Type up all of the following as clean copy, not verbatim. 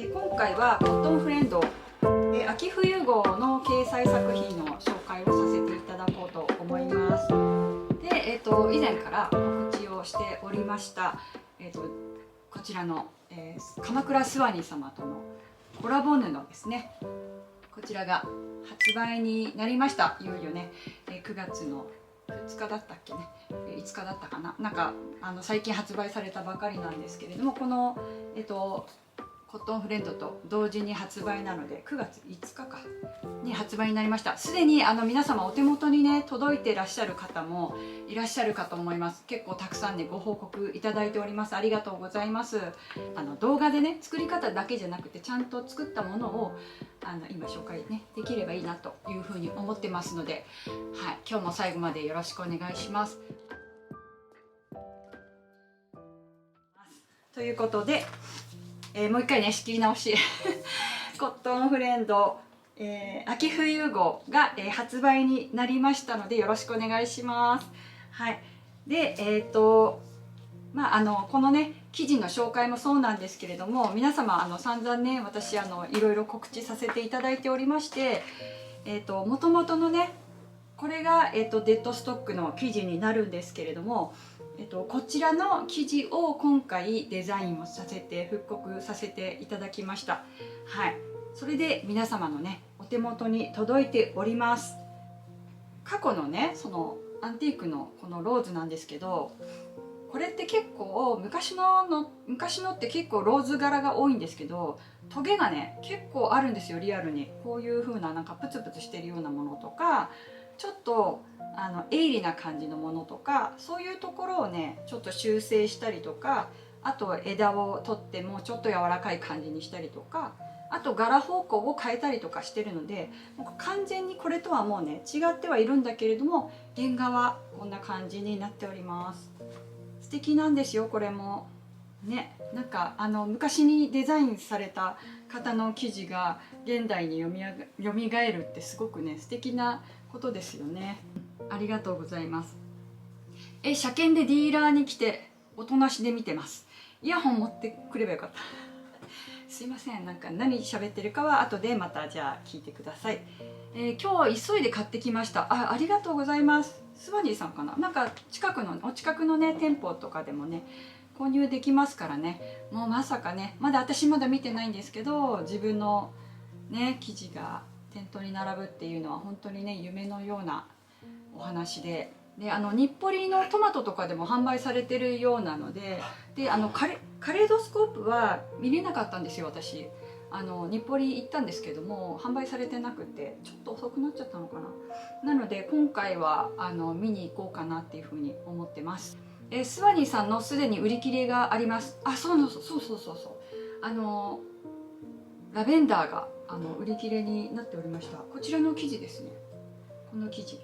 今回はコットンフレンド秋冬号の掲載作品の紹介をさせていただこうと思います。で、以前から告知をしておりました、こちらの、鎌倉スワニー様とのコラボ布ですね。こちらが発売になりました。いよいよね、9月の2日だったっけね、5日だったかな、なんか最近発売されたばかりなんですけれども、このコットンフレンドと同時に発売なので9月5日かに発売になりました。すでに皆様お手元にね届いていらっしゃる方もいらっしゃるかと思います。結構たくさんねご報告いただいております。ありがとうございます。動画でね作り方だけじゃなくてちゃんと作ったものを今紹介ねできればいいなというふうに思ってますので、はい、今日も最後までよろしくお願いします。ということで、もう一回ね仕切り直しコットンフレンド、秋冬号が、発売になりましたのでよろしくお願いします。はい、でこのね記事の紹介もそうなんですけれども、皆様散々ね私いろいろ告知させていただいておりまして、もともとのねこれが、デッドストックの記事になるんですけれども、こちらの生地を今回デザインをさせて復刻させていただきました。はい、それで皆様のねお手元に届いております。過去のねそのアンティークのこのローズなんですけど、これって結構昔のって結構ローズ柄が多いんですけど、トゲがね結構あるんですよ。リアルにこういう風ななんかプツプツしてるようなものとか、ちょっと鋭利な感じのものとか、そういうところをねちょっと修正したりとか、あと枝を取ってもうちょっと柔らかい感じにしたりとか、あと柄方向を変えたりとかしてるので、もう完全にこれとはもうね違ってはいるんだけれども、原画はこんな感じになっております。素敵なんですよこれもね。なんか昔にデザインされた方の生地が現代によみがえるってすごくね素敵なことですよね。ありがとうございます。車検でディーラーに来ておとなしで見てます。イヤホン持ってくればよかったすいません、なんか何喋ってるかは後でまたじゃあ聞いてください。今日急いで買ってきました。ありがとうございます。スワニーさんかな、なんかお近くのね店舗とかでもね購入できますからね。もうまさかね、私まだ見てないんですけど、自分のね生地が店頭に並ぶっていうのは本当にね夢のようなお話で、日暮里のトマトとかでも販売されてるようなので、カレードスコープは見れなかったんですよ私。日暮里行ったんですけども販売されてなくてちょっと遅くなっちゃったのかな。なので今回は見に行こうかなっていうふうに思ってます。スワニーさんのすでに売り切れがあります。そうラベンダーが売り切れになっておりました。こちらの生地ですね。この生地、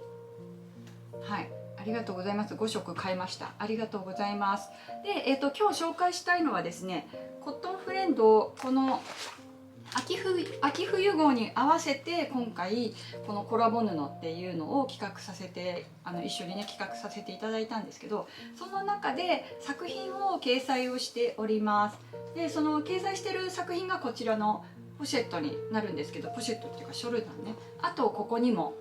はい、ありがとうございます。5色買いました。ありがとうございます。で、今日紹介したいのはですね、コットンフレンドこの秋冬号に合わせて今回このコラボ布っていうのを企画させて一緒にね企画させていただいたんですけど、その中で作品を掲載をしております。でその掲載してる作品がこちらのポシェットになるんですけど、ポシェットっていうかショルダーね。あとここにも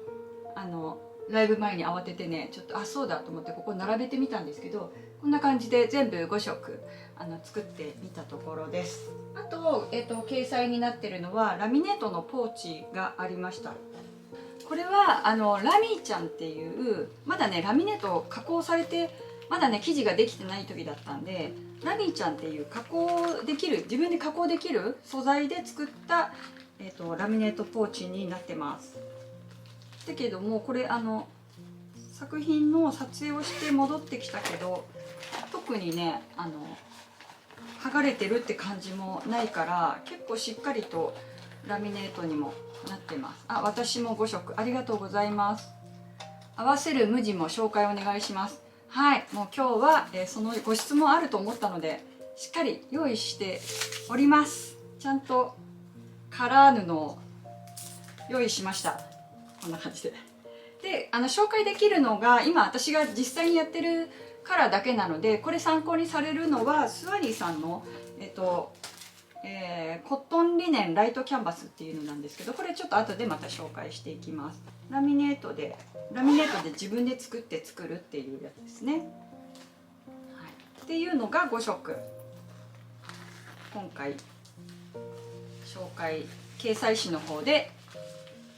ライブ前に慌ててねちょっとそうだと思ってここ並べてみたんですけど、こんな感じで全部5色作ってみたところです。あと、掲載になってるのはラミネートのポーチがありました。これはラミーちゃんっていうまだねラミネート加工されてまだね生地ができてない時だったんで、ラミーちゃんっていう自分で加工できる素材で作った、ラミネートポーチになってます。だけどもこれ作品の撮影をして戻ってきたけど特にね剥がれてるって感じもないから結構しっかりとラミネートにもなってます。私も5色ありがとうございます。合わせる無地も紹介お願いします。はい、もう今日は、そのご質問あると思ったのでしっかり用意しております。ちゃんとカラー布を用意しました。こんな感じで。で紹介できるのが今私が実際にやってるカラーだけなので、これ参考にされるのはスワニーさんのコットン年ライトキャンバスっていうのなんですけど、これちょっと後でまた紹介していきます。ラミネートで自分で作るっていうやつですね、はい、っていうのが5色今回掲載誌の方で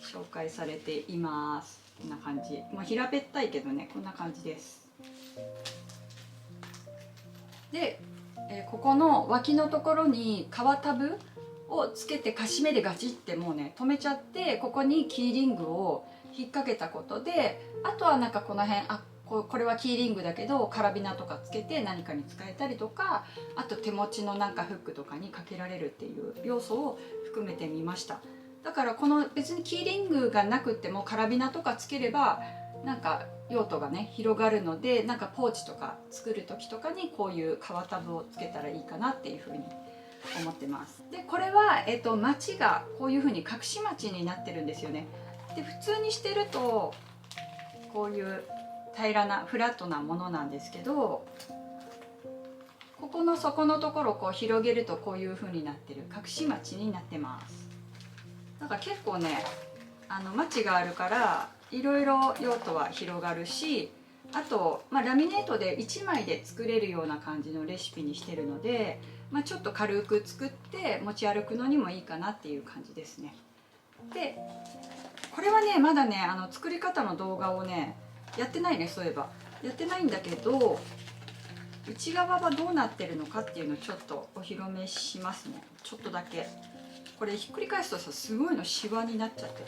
紹介されています。こんな感じ、もう平べったいけどね、こんな感じです。で、ここの脇のところに革タブをつけてカシメでガチってもうね留めちゃって、ここにキーリングを引っ掛けたことで、あとはなんかこの辺これはキーリングだけどカラビナとかつけて何かに使えたりとか、あと手持ちのなんかフックとかにかけられるっていう要素を含めてみました。だからこの別にキーリングがなくてもカラビナとかつければなんか用途がね広がるので、なんかポーチとか作る時とかにこういう革タブをつけたらいいかなっていうふうに思ってます。でこれは、マチがこういうふうに隠しマチになってるんですよね。で普通にしてるとこういう平らなフラットなものなんですけど、ここの底のところをこう広げるとこういうふうになってる隠しマチになってます。だから結構ねマチがあるからいろいろ用途は広がるし、あと、ラミネートで1枚で作れるような感じのレシピにしてるので、ちょっと軽く作って持ち歩くのにもいいかなっていう感じですね。でこれはねまだね作り方の動画をねやってないね。そういえばやってないんだけど、内側はどうなってるのかっていうのをちょっとお披露目しますね。ちょっとだけ。これひっくり返すとさ、すごいのシワになっちゃってる。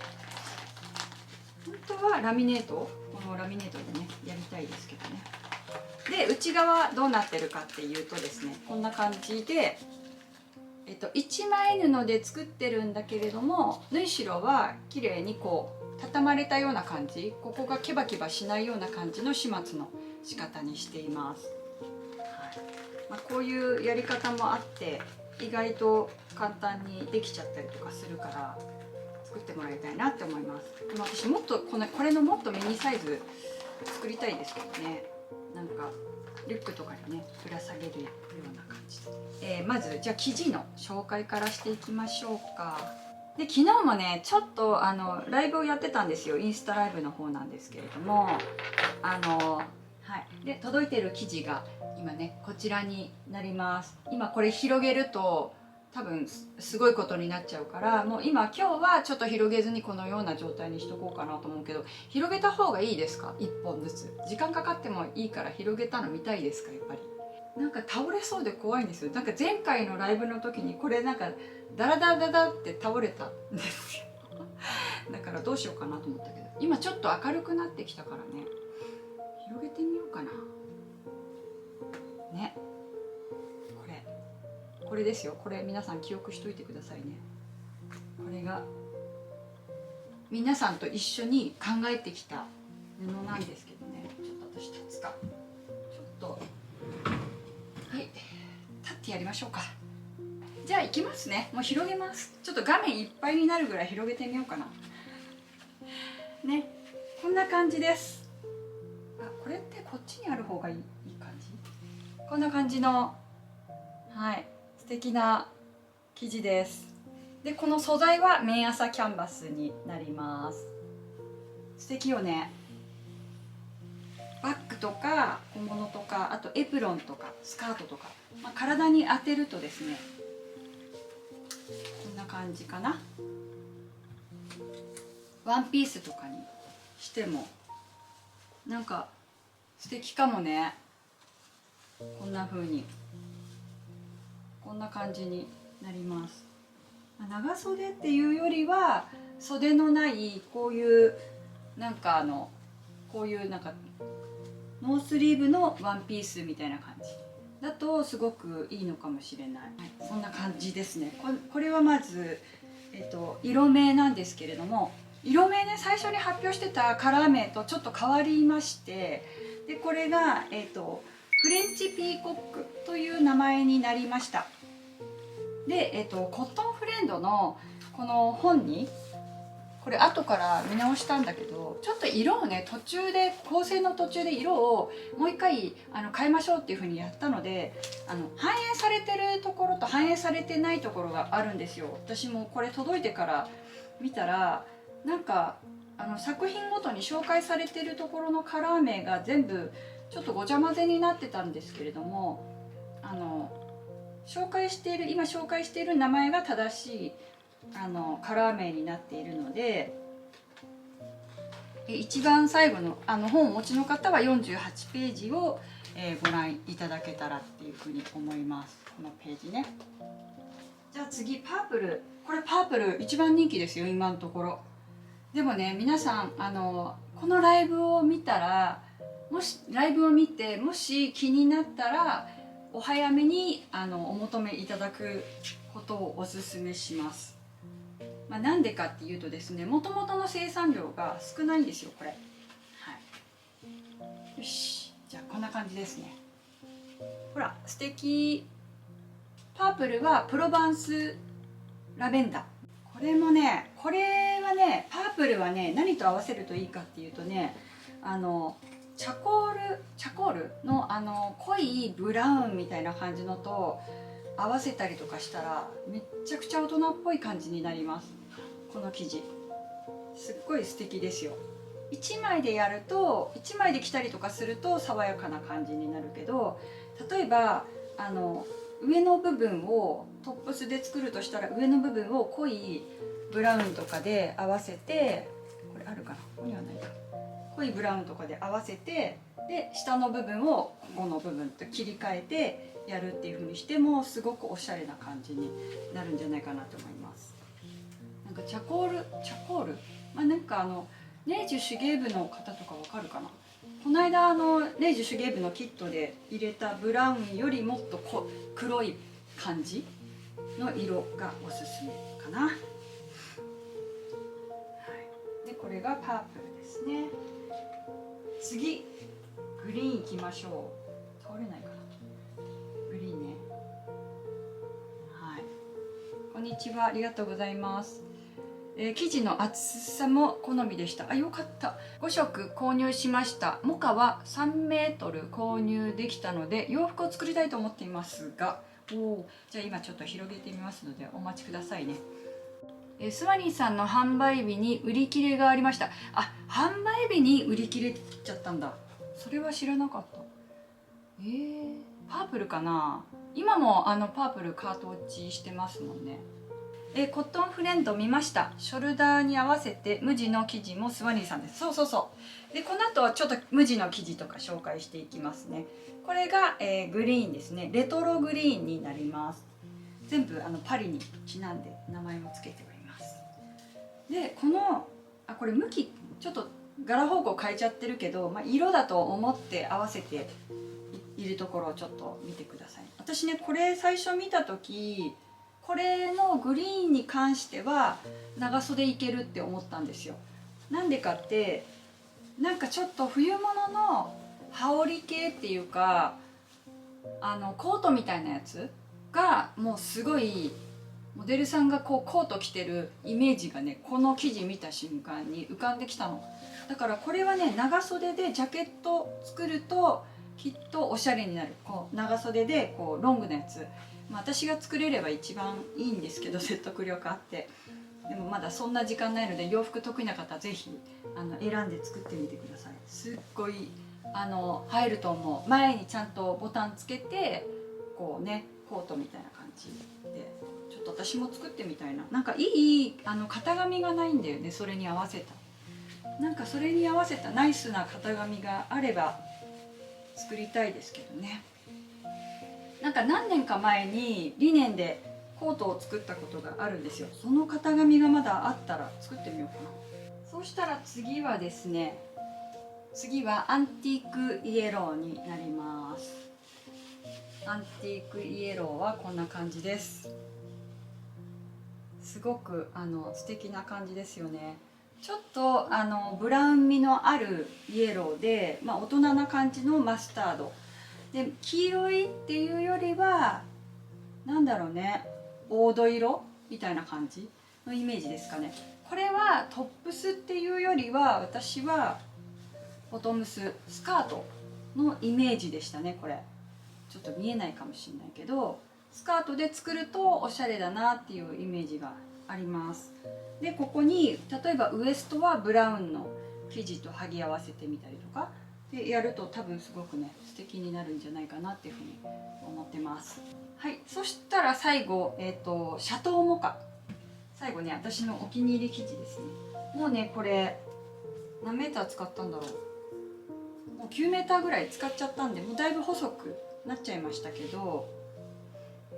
本当はラミネート、このラミネートでねやりたいですけどね。で内側どうなってるかっていうとですね、こんな感じで、一枚布で作ってるんだけれども、縫い代は綺麗にこう畳まれたような感じ、ここがケバケバしないような感じの始末の仕方にしています。はい、こういうやり方もあって意外と簡単にできちゃったりとかするから作ってもらいたいなって思います。でも私もっとこれのもっとミニサイズ作りたいですけどね。なんかリュックとかにねぶら下げるような感じで、まずじゃあ生地の紹介からしていきましょうか。で昨日もねちょっとライブをやってたんですよ。インスタライブの方なんですけれども、はい、で届いてる生地が今ねこちらになります。今これ広げると多分すごいことになっちゃうから、もう今日はちょっと広げずにこのような状態にしとこうかなと思うけど、広げた方がいいですか？1本ずつ時間かかってもいいから広げたの見たいですか？やっぱりなんか倒れそうで怖いんですよ。なんか前回のライブの時にこれなんかダラダラダラって倒れたんですよだからどうしようかなと思ったけど、今ちょっと明るくなってきたからね広げてみようかなね。これですよ。これ皆さん記憶しといてくださいね。これが皆さんと一緒に考えてきた布なんですけどね。ちょっと私立つか。ちょっとはい立ってやりましょうか。じゃあ行きますね。もう広げます。ちょっと画面いっぱいになるぐらい広げてみようかなね。こんな感じです。これってこっちにある方がいい感じ。こんな感じのはい素敵な生地です。でこの素材は綿麻キャンバスになります。素敵よね。バッグとか小物とか、あとエプロンとかスカートとか、体に当てるとですねこんな感じかな。ワンピースとかにしてもなんか素敵かもね。こんな風にこんな感じになります。長袖っていうよりは袖のないこういうなんかこういうなんかノースリーブのワンピースみたいな感じだとすごくいいのかもしれない。そんな感じですね。これはまず、色名なんですけれども、色名ね最初に発表してたカラー名とちょっと変わりまして、でこれが、フレンチピーコックという名前になりました。で、コットンフレンドのこの本にこれ後から見直したんだけど、ちょっと色をね途中で構成の途中で色をもう一回変えましょうっていう風にやったので、反映されてるところと反映されてないところがあるんですよ。私もこれ届いてから見たら、なんか作品ごとに紹介されてるところのカラー名が全部ちょっとごちゃ混ぜになってたんですけれども、今紹介している名前が正しいカラー名になっているので、一番最後の本をお持ちの方は48ページを、ご覧いただけたらっていうふうに思います。このページね。じゃあ次パープル。これパープル一番人気ですよ今のところ。でもね、皆さんこのライブを見たら、もし気になったらお早めにお求めいただくことをおすすめします。なんでかっていうとですね、もともとの生産量が少ないんですよこれ。はい、よし、じゃあこんな感じですね。ほら素敵。パープルはプロバンスラベンダー。これはねパープルはね、何と合わせるといいかっていうとね、チャコールの濃いブラウンみたいな感じのと合わせたりとかしたらめっちゃくちゃ大人っぽい感じになります。この生地すっごい素敵ですよ。1枚でやると、1枚で着たりとかすると爽やかな感じになるけど、例えば上の部分をトップスで作るとしたら、上の部分を濃いブラウンとかで合わせて、これあるかな、ここにはないか、濃いブラウンとかで合わせて、で下の部分をここの部分と切り替えてやるっていう風にしてもすごくおしゃれな感じになるんじゃないかなと思います。なんかチャコール、なんか明治手芸部の方とかわかるかな。この間明治手芸部のキットで入れたブラウンよりもっと黒い感じの色がおすすめかな。はい、でこれがパープルですね。次グリーンいきましょう。倒れないかな。グリーンね。はい、こんにちは、ありがとうございます。生地の厚さも好みでした。あ、よかった。5色購入しました。モカは3メートル購入できたので洋服を作りたいと思っていますが、じゃあ今ちょっと広げてみますのでお待ちくださいね。スワニーさんの販売日に売り切れがありました。あ、販売日に売り切れちゃったんだ。それは知らなかった。パープルかな。今もパープルカート落ちしてますもんね。コットンフレンド見ました。ショルダーに合わせて無地の生地もスワニーさんです。そう。でこの後はちょっと無地の生地とか紹介していきますね。これが、グリーンですね。レトログリーンになります。全部パリにちなんで名前もつけております。でこれ向きちょっと柄方向変えちゃってるけど、色だと思って合わせているところをちょっと見てください。私ね、これ最初見た時、これのグリーンに関しては長袖いけるって思ったんですよ。なんでかって、なんかちょっと冬物の羽織系っていうかコートみたいなやつがもうすごい、モデルさんがコート着てるイメージがね、この生地見た瞬間に浮かんできたの。だからこれはね、長袖でジャケット作るときっとおしゃれになる。長袖でロングなやつ、私が作れれば一番いいんですけど、説得力あって。でもまだそんな時間ないので、洋服得意な方はぜひ選んで作ってみてください。すっごい入ると思う。前にちゃんとボタンつけてコートみたいな感じで、ちょっと私も作ってみたいな。なんかいい型紙がないんだよね。それに合わせたナイスな型紙があれば作りたいですけどね。なんか何年か前にリネンでコートを作ったことがあるんですよ。その型紙がまだあったら作ってみようかな。そうしたら次はですね、アンティークイエローになります。アンティークイエローはこんな感じです。すごく素敵な感じですよね。ちょっとブラウン味のあるイエローで、大人な感じのマスタードで、黄色いっていうよりはなんだろうね、黄土色みたいな感じのイメージですかね。これはトップスっていうよりは、私はボトムス、スカートのイメージでしたね。これちょっと見えないかもしれないけど、スカートで作るとおしゃれだなっていうイメージがあります。でここに例えばウエストはブラウンの生地と剥ぎ合わせてみたりとかでやると、多分すごくね素敵になるんじゃないかなっていうふうに思ってます。はい、そしたら最後、シャトーモカ、最後ね、私のお気に入り生地ですね。もうねこれ何メーター使ったんだろう、もう9メーターぐらい使っちゃったんで、もうだいぶ細くなっちゃいましたけど、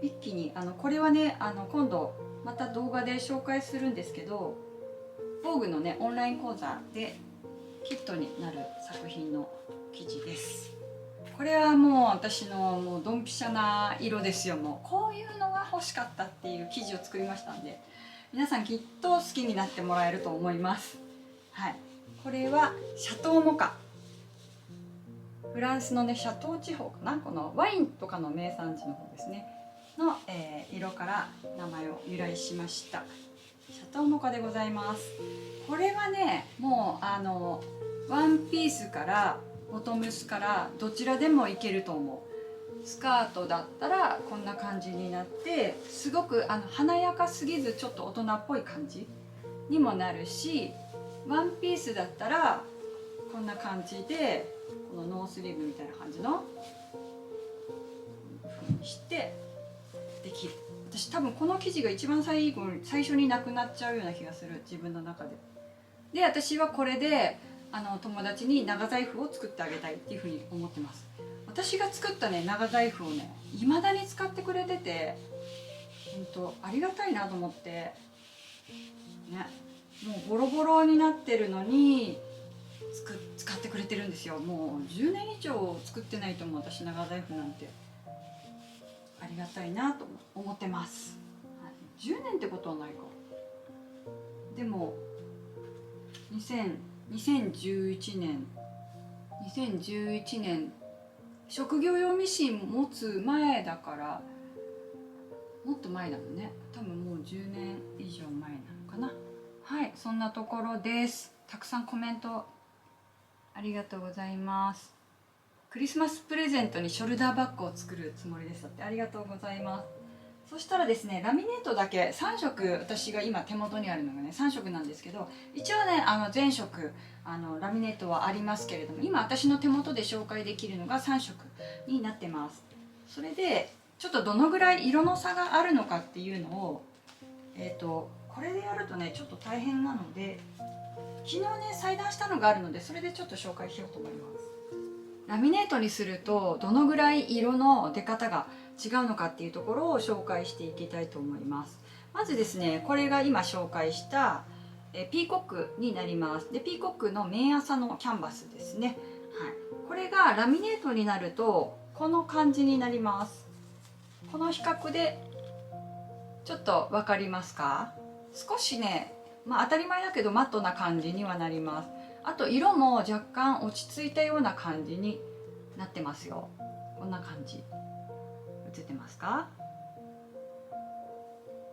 一気にこれはね今度また動画で紹介するんですけど、防具のねオンライン講座でキットになる作品の生地です。これはもう私のもうドンピシャな色ですよ。もうこういうのが欲しかったっていう生地を作りましたんで、皆さんきっと好きになってもらえると思います。はい、これはシャトーモカ、フランスのねシャトー地方かな、このワインとかの名産地の方ですねの、色から名前を由来しましたシャトーモカでございます。これはねもうワンピースからボトムスからどちらでもいけると思う。スカートだったらこんな感じになって、すごく華やかすぎずちょっと大人っぽい感じにもなるし、ワンピースだったらこんな感じでこのノースリーブみたいな感じの風にしてできる。私多分この生地が一番最初になくなっちゃうような気がする、自分の中で。で私はこれで友達に長財布を作ってあげたいっていうふうに思ってます。私が作ったね長財布をね未だに使ってくれてて、本当ありがたいなと思ってね。もうボロボロになってるのに使ってくれてるんですよ。もう10年以上作ってないと思う、私長財布なんて。ありがたいなと思ってます。10年ってことはないか。でも2011年職業用ミシン持つ前だから、もっと前だもんね。多分もう10年以上前なのかな。はい、そんなところです。たくさんコメントありがとうございます。クリスマスプレゼントにショルダーバッグを作るつもりですって。ありがとうございます。そしたらですね、ラミネートだけ3色、私が今手元にあるのがね3色なんですけど、一応ね全色ラミネートはありますけれども、今私の手元で紹介できるのが3色になってます。それでちょっとどのぐらい色の差があるのかっていうのをこれでやるとねちょっと大変なので、昨日ね裁断したのがあるので、それでちょっと紹介しようと思います。ラミネートにするとどのぐらい色の出方が違うのかっていうところを紹介していきたいと思います。まずですね、これが今紹介したピーコックになります。でピーコックの綿麻のキャンバスですね。はい、これがラミネートになるとこの感じになります。この比較でちょっと分かりますか？少しね、当たり前だけどマットな感じにはなります。あと色も若干落ち着いたような感じになってますよ。こんな感じ映ってますか？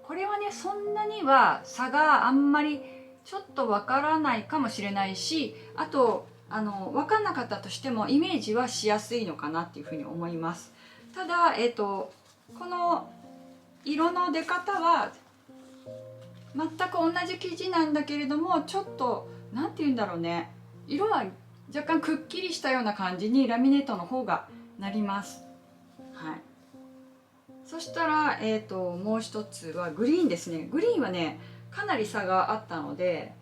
これはねそんなには差があんまりちょっとわからないかもしれないし、あと分かんなかったとしてもイメージはしやすいのかなっていうふうに思います。ただこの色の出方は全く同じ生地なんだけれども、ちょっとなんて言うんだろうね、色は若干くっきりしたような感じにラミネートの方がなります。はい、そしたら、もう一つはグリーンですね。グリーンはねかなり差があったので、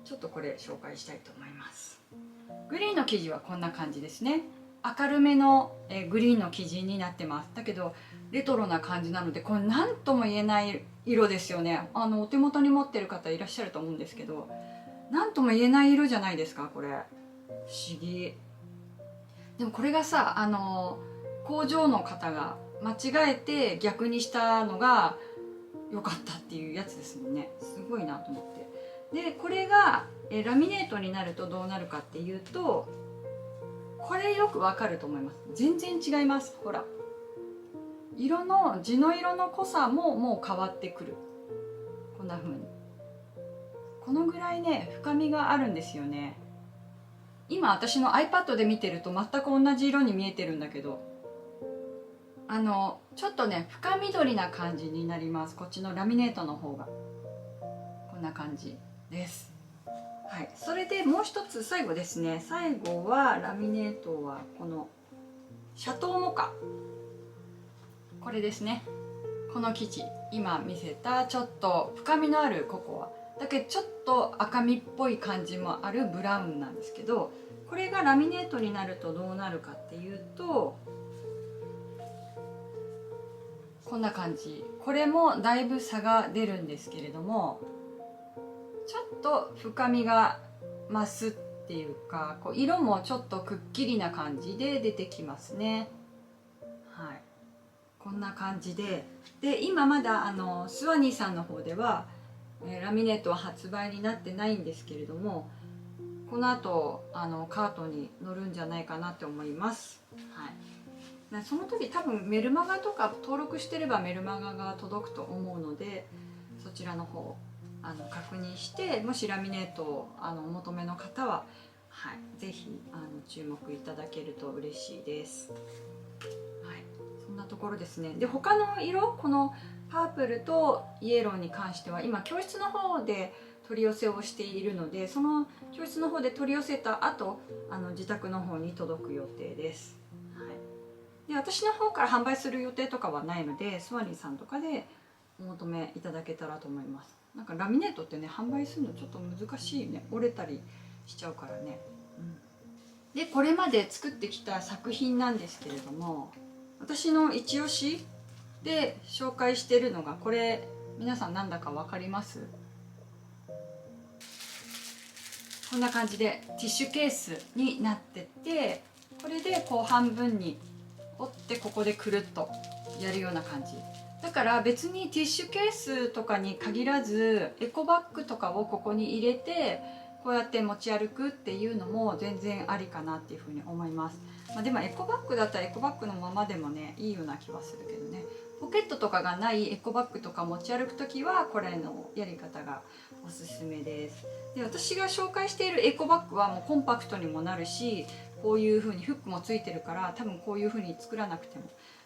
ちょっとこれ紹介したいと思います。グリーンの生地はこんな感じですね。明るめのグリーンの生地になってます。だけどレトロな感じなので、これ何とも言えない色ですよね。お手元に持ってる方いらっしゃると思うんですけど、何とも言えない色じゃないですか。これ不思議。でもこれがさ工場の方が間違えて逆にしたのが良かったっていうやつですもんね。すごいなと思って。でこれがラミネートになるとどうなるかっていうと、これよくわかると思います。全然違います。ほら地の色の濃さももう変わってくる。こんな風にこのぐらいね深みがあるんですよね。今私の iPad で見てると全く同じ色に見えてるんだけど、ちょっとね深緑な感じになります。こっちのラミネートの方がこんな感じです。はい、それでもう一つ最後ですね。最後はラミネートはこのシャトーモカ、これですね。この生地、今見せたちょっと深みのあるココアだけどちょっと赤みっぽい感じもあるブラウンなんですけど、これがラミネートになるとどうなるかっていうとこんな感じ。これもだいぶ差が出るんですけれども、ちょっと深みが増すっていうか、こう色もちょっとくっきりな感じで出てきますね。はい、こんな感じで、今まだスワニーさんの方ではラミネートは発売になってないんですけれども、この後カートに載るんじゃないかなって思います。はい、その時多分メルマガとか登録してればメルマガが届くと思うので、そちらの方確認して、もしラミネートをお求めの方は、はい、ぜひ注目いただけると嬉しいです。はい、そんなところですね。で他の色、このパープルとイエローに関しては今教室の方で取り寄せをしているので、その教室の方で取り寄せた後自宅の方に届く予定です。はい、で私の方から販売する予定とかはないので、スワニーさんとかでお求めいただけたらと思います。なんかラミネートってね販売するのちょっと難しいね、折れたりしちゃうからね。でこれまで作ってきた作品なんですけれども、私の一押しで紹介してるのがこれ、皆さんなんだか分かります？こんな感じでティッシュケースになってて、これでこう半分に折ってここでくるっとやるような感じだから、別にティッシュケースとかに限らずエコバッグとかをここに入れてこうやって持ち歩くっていうのも全然ありかなっていうふうに思います。でもエコバッグだったらエコバッグのままでもねいいような気はするけどね。ポケットとかがないエコバッグとか持ち歩く時はこれのやり方がおすすめです。で私が紹介しているエコバッグはもうコンパクトにもなるし、こういう風にフックもついてるから、多分こういう風に作らなくても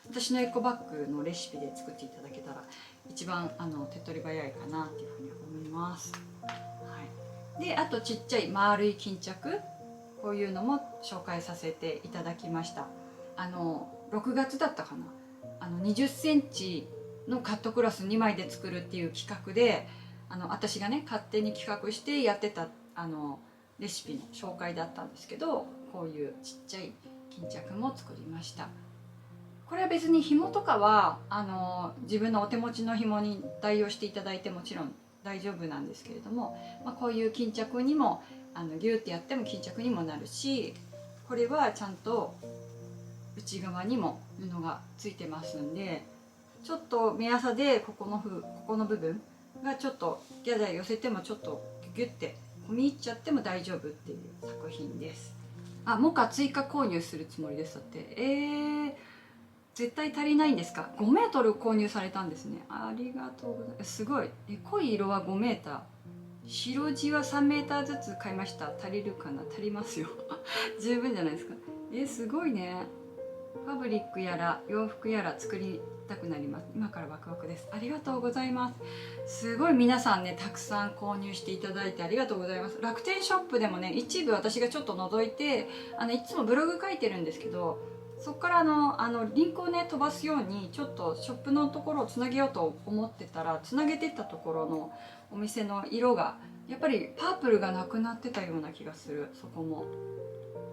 私のエコバッグのレシピで作っていただけたら一番手っ取り早いかなっていう風に思います。はい、であとちっちゃい丸い巾着、こういうのも紹介させていただきました。6月だったかな、20センチのカットクロス2枚で作るっていう企画で私がね勝手に企画してやってたレシピの紹介だったんですけど、こういうちっちゃい巾着も作りました。これは別に紐とかは自分のお手持ちの紐に代用していただいてもちろん大丈夫なんですけれども、こういう巾着にもギューってやっても巾着にもなるし、これはちゃんと内側にも布がついてますんで、ちょっと目安でここの部分がちょっとギャザー寄せてもちょっとギュッて込み入っちゃっても大丈夫っていう作品です。モカ追加購入するつもりですだって。絶対足りないんですか？5メートル購入されたんですね。ありがとうございます。すごい。濃い色は5メーター、白地は3メーターずつ買いました。足りるかな？足りますよ十分じゃないですか。すごいね。ファブリックやら洋服やら作りたくなります。今からワクワクです。ありがとうございます。すごい皆さんねたくさん購入していただいてありがとうございます。楽天ショップでもね一部私がちょっと覗いていつもブログ書いてるんですけど、そこからリンクをね飛ばすようにちょっとショップのところをつなげようと思ってたら、つなげてったところのお店の色がやっぱりパープルがなくなってたような気がする。そこも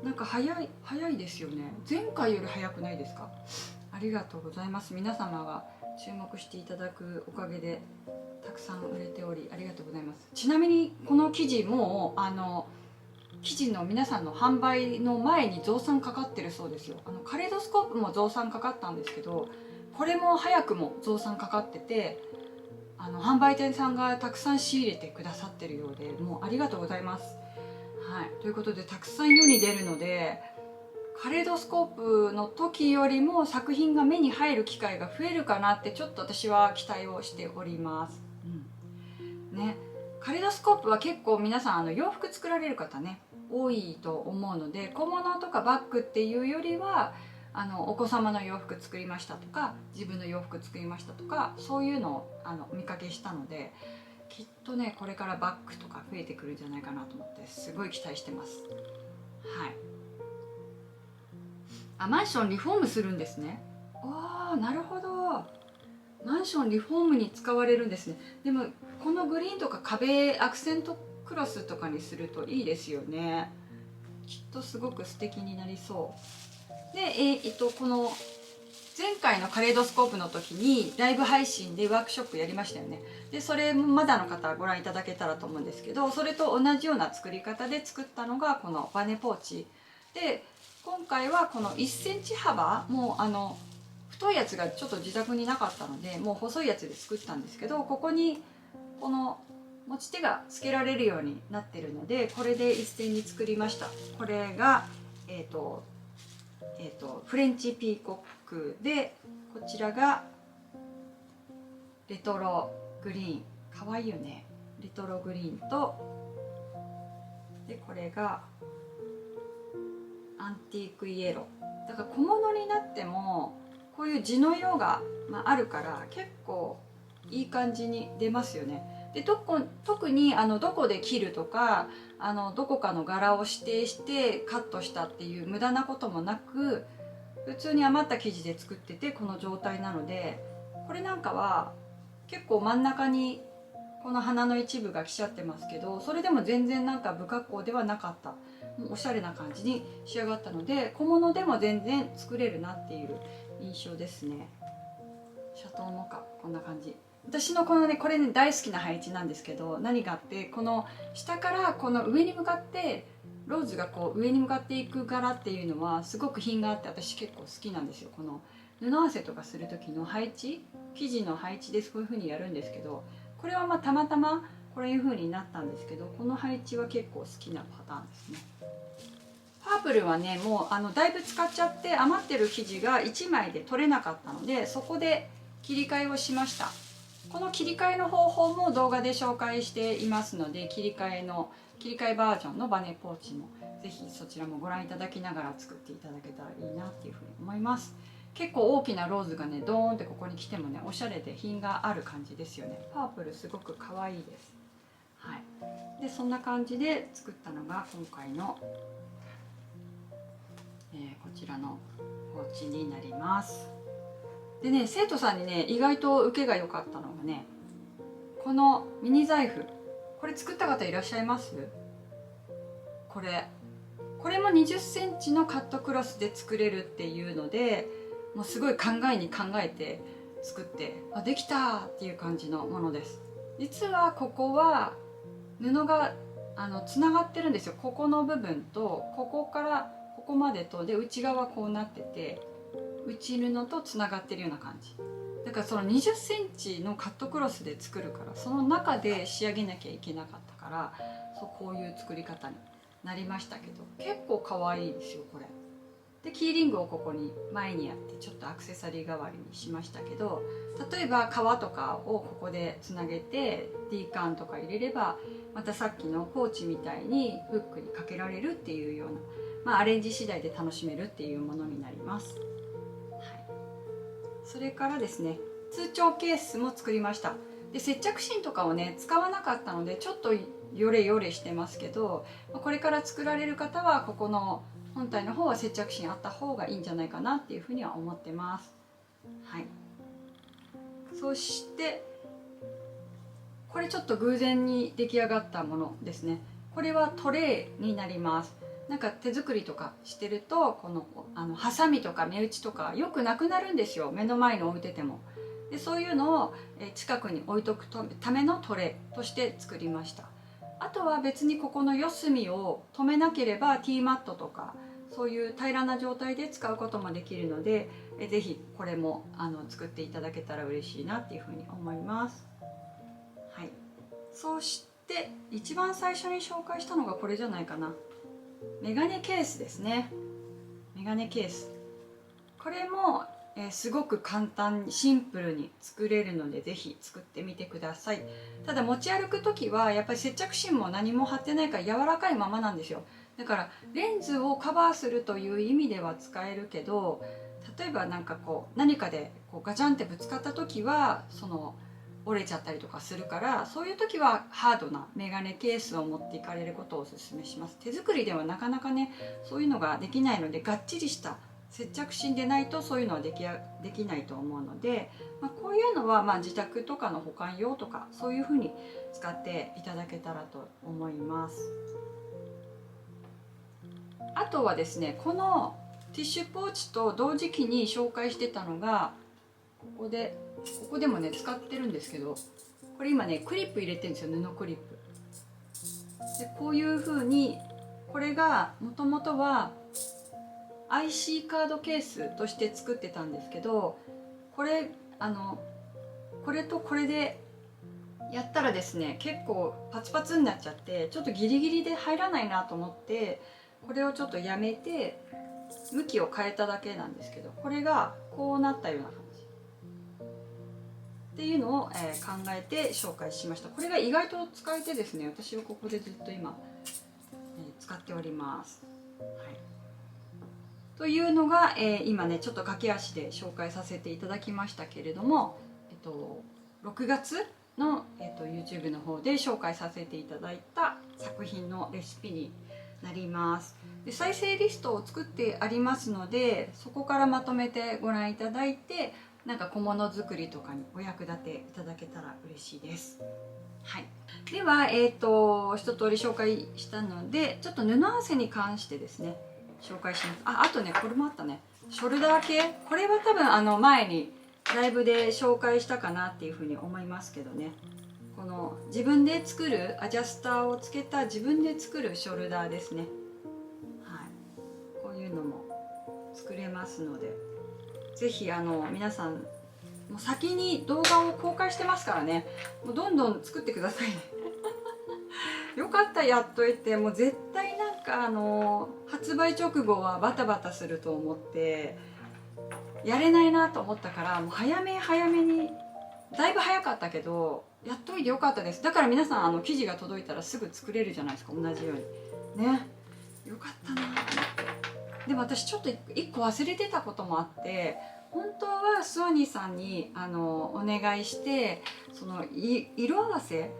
なんか早いですよね。前回より早くないですか？ありがとうございます。皆様が注目していただくおかげでたくさん売れておりありがとうございます。ちなみにこの生地も生地の皆さんの販売の前に増産かかってるそうですよ。カレドスコープも増産かかったんですけど、これも早くも増産かかってて販売店さんがたくさん仕入れてくださってるようで、もうありがとうございます。はい、ということでたくさん世に出るので、カレドスコープの時よりも作品が目に入る機会が増えるかなってちょっと私は期待をしております。ね。カレドスコープは結構皆さん洋服作られる方ね多いと思うので、小物とかバッグっていうよりはお子様の洋服作りましたとか自分の洋服作りましたとか、そういうのをお見かけしたので、きっとねこれからバッグとか増えてくるんじゃないかなと思ってすごい期待してます。はい。マンションリフォームするんですね。ああ、なるほど。マンションリフォームに使われるんですね。でもこのグリーンとか壁アクセントクロスとかにするといいですよね。きっとすごく素敵になりそう。で、この前回のカレイドスコープの時にライブ配信でワークショップやりましたよね。でそれまだの方はご覧いただけたらと思うんですけど、それと同じような作り方で作ったのがこのバネポーチで、今回はこの1センチ幅、もう太いやつがちょっと自宅になかったのでもう細いやつで作ったんですけど、ここにこの持ち手がつけられるようになってるので、これで一線に作りました。これがフレンチピーコックで、こちらがレトログリーン、かわいいよね。レトログリーンと、でこれがアンティークイエロー。だから小物になってもこういう地の色が、あるから結構いい感じに出ますよね。で特にどこで切るとかどこかの柄を指定してカットしたっていう無駄なこともなく、普通に余った生地で作っててこの状態なので、これなんかは結構真ん中にこの花の一部が来ちゃってますけど、それでも全然なんか不格好ではなかった、おしゃれな感じに仕上がったので、小物でも全然作れるなっていう印象ですね。シャトーモカ、こんな感じ。私のこのね、これね大好きな配置なんですけど、何があって、この下からこの上に向かってローズがこう上に向かっていく柄っていうのはすごく品があって、私結構好きなんですよ。この布合わせとかする時の配置、生地の配置でそういう風にやるんですけど、これはたまたまこういう風になったんですけど、この配置は結構好きなパターンですね。パープルはねもうだいぶ使っちゃって余ってる生地が1枚で取れなかったので、そこで切り替えをしました。この切り替えの方法も動画で紹介していますので、切り替えバージョンのバネポーチもぜひそちらもご覧いただきながら作っていただけたらいいなっていうふうに思います。結構大きなローズがねドーンってここに来てもねおしゃれで品がある感じですよね。パープルすごく可愛いです。はい、でそんな感じで作ったのが今回の、こちらのポーチになります。でね、生徒さんにね意外と受けが良かったのがね、このミニ財布、これ作った方いらっしゃいます？これも20センチのカットクロスで作れるっていうので、もうすごい考えて作って、できたっていう感じのものです。実はここは布がつながってるんですよ。ここの部分とここからここまでとで、内側こうなってて内布とつながってるような感じだから、その20センチのカットクロスで作るから、その中で仕上げなきゃいけなかったから、こういう作り方になりましたけど、結構可愛いですよこれで。キーリングをここに前にやってちょっとアクセサリー代わりにしましたけど、例えば革とかをここでつなげて D カンとか入れれば、またさっきのポーチみたいにフックにかけられるっていうような、アレンジ次第で楽しめるっていうものになります。それからですね、通帳ケースも作りました。で接着芯とかをね使わなかったのでちょっとヨレヨレしてますけど、これから作られる方はここの本体の方は接着芯あった方がいいんじゃないかなっていうふうには思ってます。はい、そしてこれちょっと偶然に出来上がったものですね。これはトレイになります。なんか手作りとかしてるとこのハサミとか目打ちとかよくなくなるんですよ、目の前に置いてても。でそういうのを近くに置いとくためのトレイとして作りました。あとは別にここの四隅を留めなければティーマットとかそういう平らな状態で使うこともできるので、ぜひこれも作っていただけたら嬉しいなっていうふうに思います。はい、そして一番最初に紹介したのがこれじゃないかな。メガネケースですね。メガネケース、これもすごく簡単にシンプルに作れるので是非作ってみてください。ただ持ち歩く時はやっぱり接着芯も何も貼ってないから柔らかいままなんですよ。だからレンズをカバーするという意味では使えるけど、例えばなんかこう何かでこうガチャンってぶつかった時はその折れちゃったりとかするから、そういう時はハードなメガネケースを持っていかれることをおすすめします。手作りではなかなかねそういうのができないので、がっちりした接着芯でないとそういうのはできないと思うので、こういうのは自宅とかの保管用とかそういう風に使っていただけたらと思います。あとはですね、このティッシュポーチと同時期に紹介してたのがここでもね使ってるんですけど、これ今ねクリップ入れてるんですよ、布クリップで。こういう風に、これがもともとは IC カードケースとして作ってたんですけど、これとこれでやったらですね結構パツパツになっちゃって、ちょっとギリギリで入らないなと思って、これをちょっとやめて向きを変えただけなんですけど、これがこうなったような感じっていうのを、考えて紹介しました。これが意外と使えてですね、私はここでずっと今、使っております。はい、というのが、今ねちょっと駆け足で紹介させていただきましたけれども、6月の、YouTube の方で紹介させていただいた作品のレシピになります。で再生リストを作ってありますので、そこからまとめてご覧いただいて、なんか小物作りとかにお役立ていただけたら嬉しいです。はい、では、一通り紹介したので、ちょっと布合わせに関してですね紹介します。あとねこれもあったね、ショルダー系。これは多分前にライブで紹介したかなっていうふうに思いますけどね、この自分で作るアジャスターをつけた自分で作るショルダーですね。はい、こういうのも作れますので、ぜひ皆さんもう先に動画を公開してますからね、もうどんどん作ってくださいねよかったやっといて、もう絶対なんか発売直後はバタバタすると思ってやれないなと思ったから、もう早めに、だいぶ早かったけどやっといてよかったです。だから皆さん生地が届いたらすぐ作れるじゃないですか、同じようにね。よかったなと思って。でも私ちょっと1個忘れてたこともあって、本当はスワニーさんにお願いして、その色合わせ、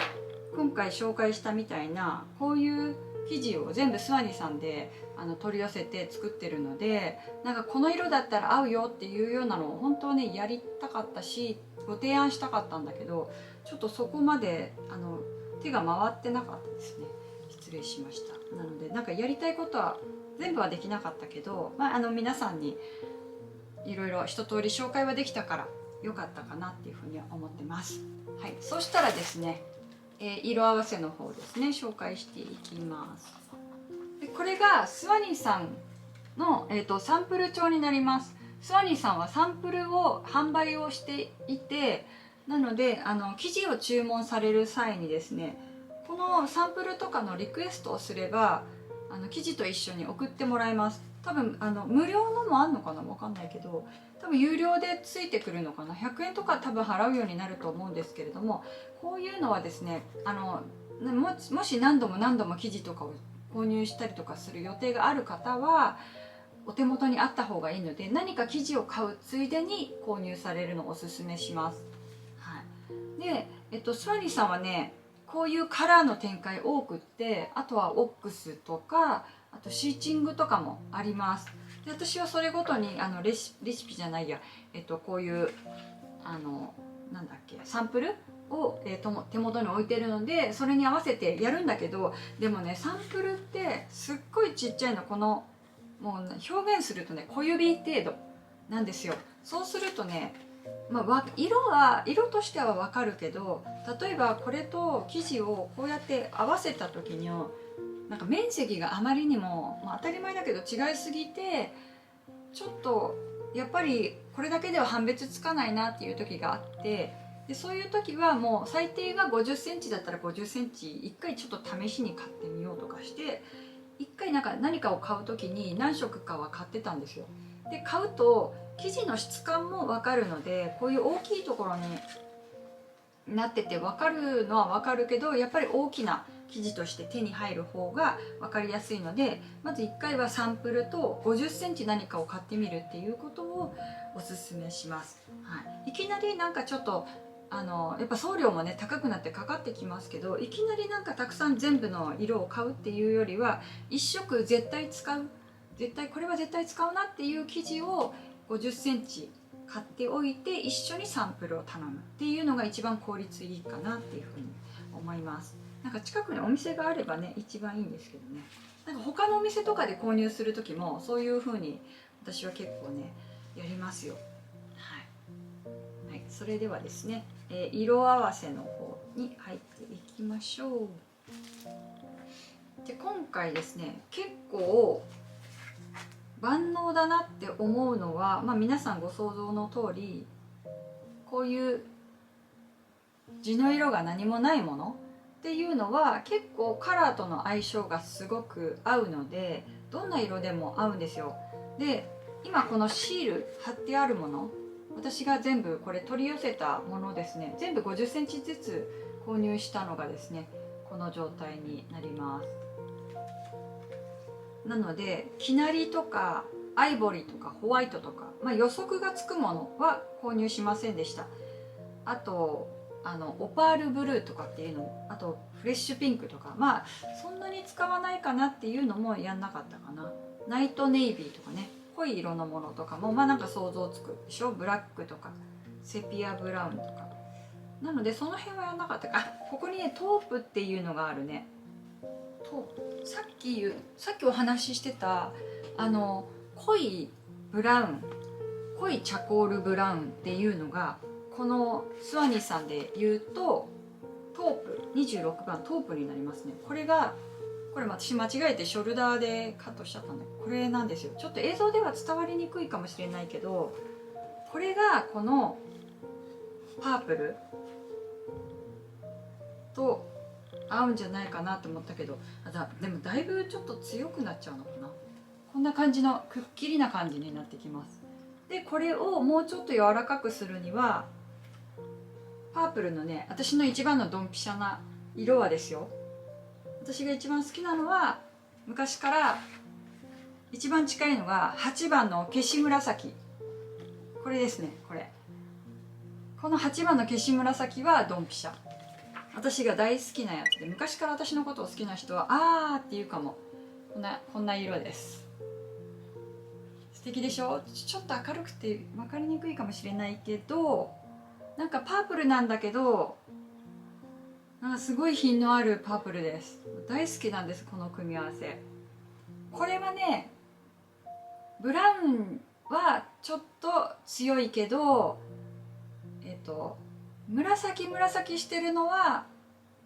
今回紹介したみたいなこういう生地を全部スワニーさんで取り寄せて作ってるので、なんかこの色だったら合うよっていうようなのを本当はねやりたかったし、ご提案したかったんだけど、ちょっとそこまで手が回ってなかったですね。失礼しました。なのでなんかやりたいことは全部はできなかったけど、皆さんにいろいろ一通り紹介はできたから良かったかなっていうふうには思ってます。はい、そしたらですね、色合わせの方ですね紹介していきます。でこれがスワニーさんの、サンプル帳になります。スワニーさんはサンプルを販売をしていて、なので生地を注文される際にですね、このサンプルとかのリクエストをすれば生地と一緒に送ってもらえます。多分無料のもあんのかな、分かんないけど、多分有料でついてくるのかな、100円とか多分払うようになると思うんですけれども、こういうのはですねもし何度も生地とかを購入したりとかする予定がある方はお手元にあった方がいいので、何か生地を買うついでに購入されるのをおすすめします。はい、で、スワニーさんはねこういうカラーの展開多くって、あとはオックスとか、あとシーチングとかもあります。で私はそれごとにレシピじゃないや、こういうなんだっけ、サンプルを、手元に置いてるので、それに合わせてやるんだけど、でもねサンプルってすっごいちっちゃいの、このもう表現するとね小指程度なんですよ。そうするとね、色としては分かるけど、例えばこれと生地をこうやって合わせた時になんか面積があまりにも、当たり前だけど違いすぎて、ちょっとやっぱりこれだけでは判別つかないなっていう時があって、でそういう時はもう最低が50センチだったら50センチ1回ちょっと試しに買ってみようとかして、1回何かを買う時に何色かは買ってたんですよ。で買うと生地の質感も分かるので、こういう大きいところになってて分かるのは分かるけど、やっぱり大きな生地として手に入る方が分かりやすいので、まず1回はサンプルと50センチ何かを買ってみるっていうことをおすすめします。はい、いきなりなんかちょっとやっぱ送料もね高くなってかかってきますけど、いきなりなんかたくさん全部の色を買うっていうよりは、1色絶対使う、これは絶対使うなっていう生地を50センチ買っておいて、一緒にサンプルを頼むっていうのが一番効率いいかなっていうふうに思います。なんか近くにお店があればね一番いいんですけどね。なんか他のお店とかで購入する時もそういうふうに私は結構ねやりますよ。はい、はい、それではですね、色合わせの方に入っていきましょう。で今回ですね、結構万能だなって思うのは、皆さんご想像の通り、こういう地の色が何もないものっていうのは結構カラーとの相性がすごく合うので、どんな色でも合うんですよ。で今このシール貼ってあるもの、私が全部これ取り寄せたものですね、全部50センチずつ購入したのがですねこの状態になります。なので生成りとかアイボリーとかホワイトとか、予測がつくものは購入しませんでした。あとオパールブルーとかっていうの、あとフレッシュピンクとか、そんなに使わないかなっていうのもやんなかったかな。ナイトネイビーとかね、濃い色のものとかもなんか想像つくでしょ。ブラックとかセピアブラウンとか、なのでその辺はやんなかったか。ここにねトープっていうのがあるね。さっきお話ししてた濃いブラウン、濃いチャコールブラウンっていうのが、このスワニーさんで言うとトープ26番トープになりますね。これ私間違えてショルダーでカットしちゃったんで、これなんですよ。ちょっと映像では伝わりにくいかもしれないけど、これがこのパープルと合うんじゃないかなと思ったけど、でもだいぶちょっと強くなっちゃうのかな。こんな感じのくっきりな感じになってきます。でこれをもうちょっと柔らかくするには、パープルのね、私の一番のドンピシャな色はですよ、私が一番好きなのは昔から一番近いのが8番の消し紫、これですね。この8番の消し紫はドンピシャ、私が大好きなやつで、昔から私のことを好きな人はあーって言うかも。こんな色です。素敵でしょ。ちょっと明るくて分かりにくいかもしれないけど、なんかパープルなんだけど、なんかすごい品のあるパープルです。大好きなんです、この組み合わせ。これはね、ブラウンはちょっと強いけど、紫してるのは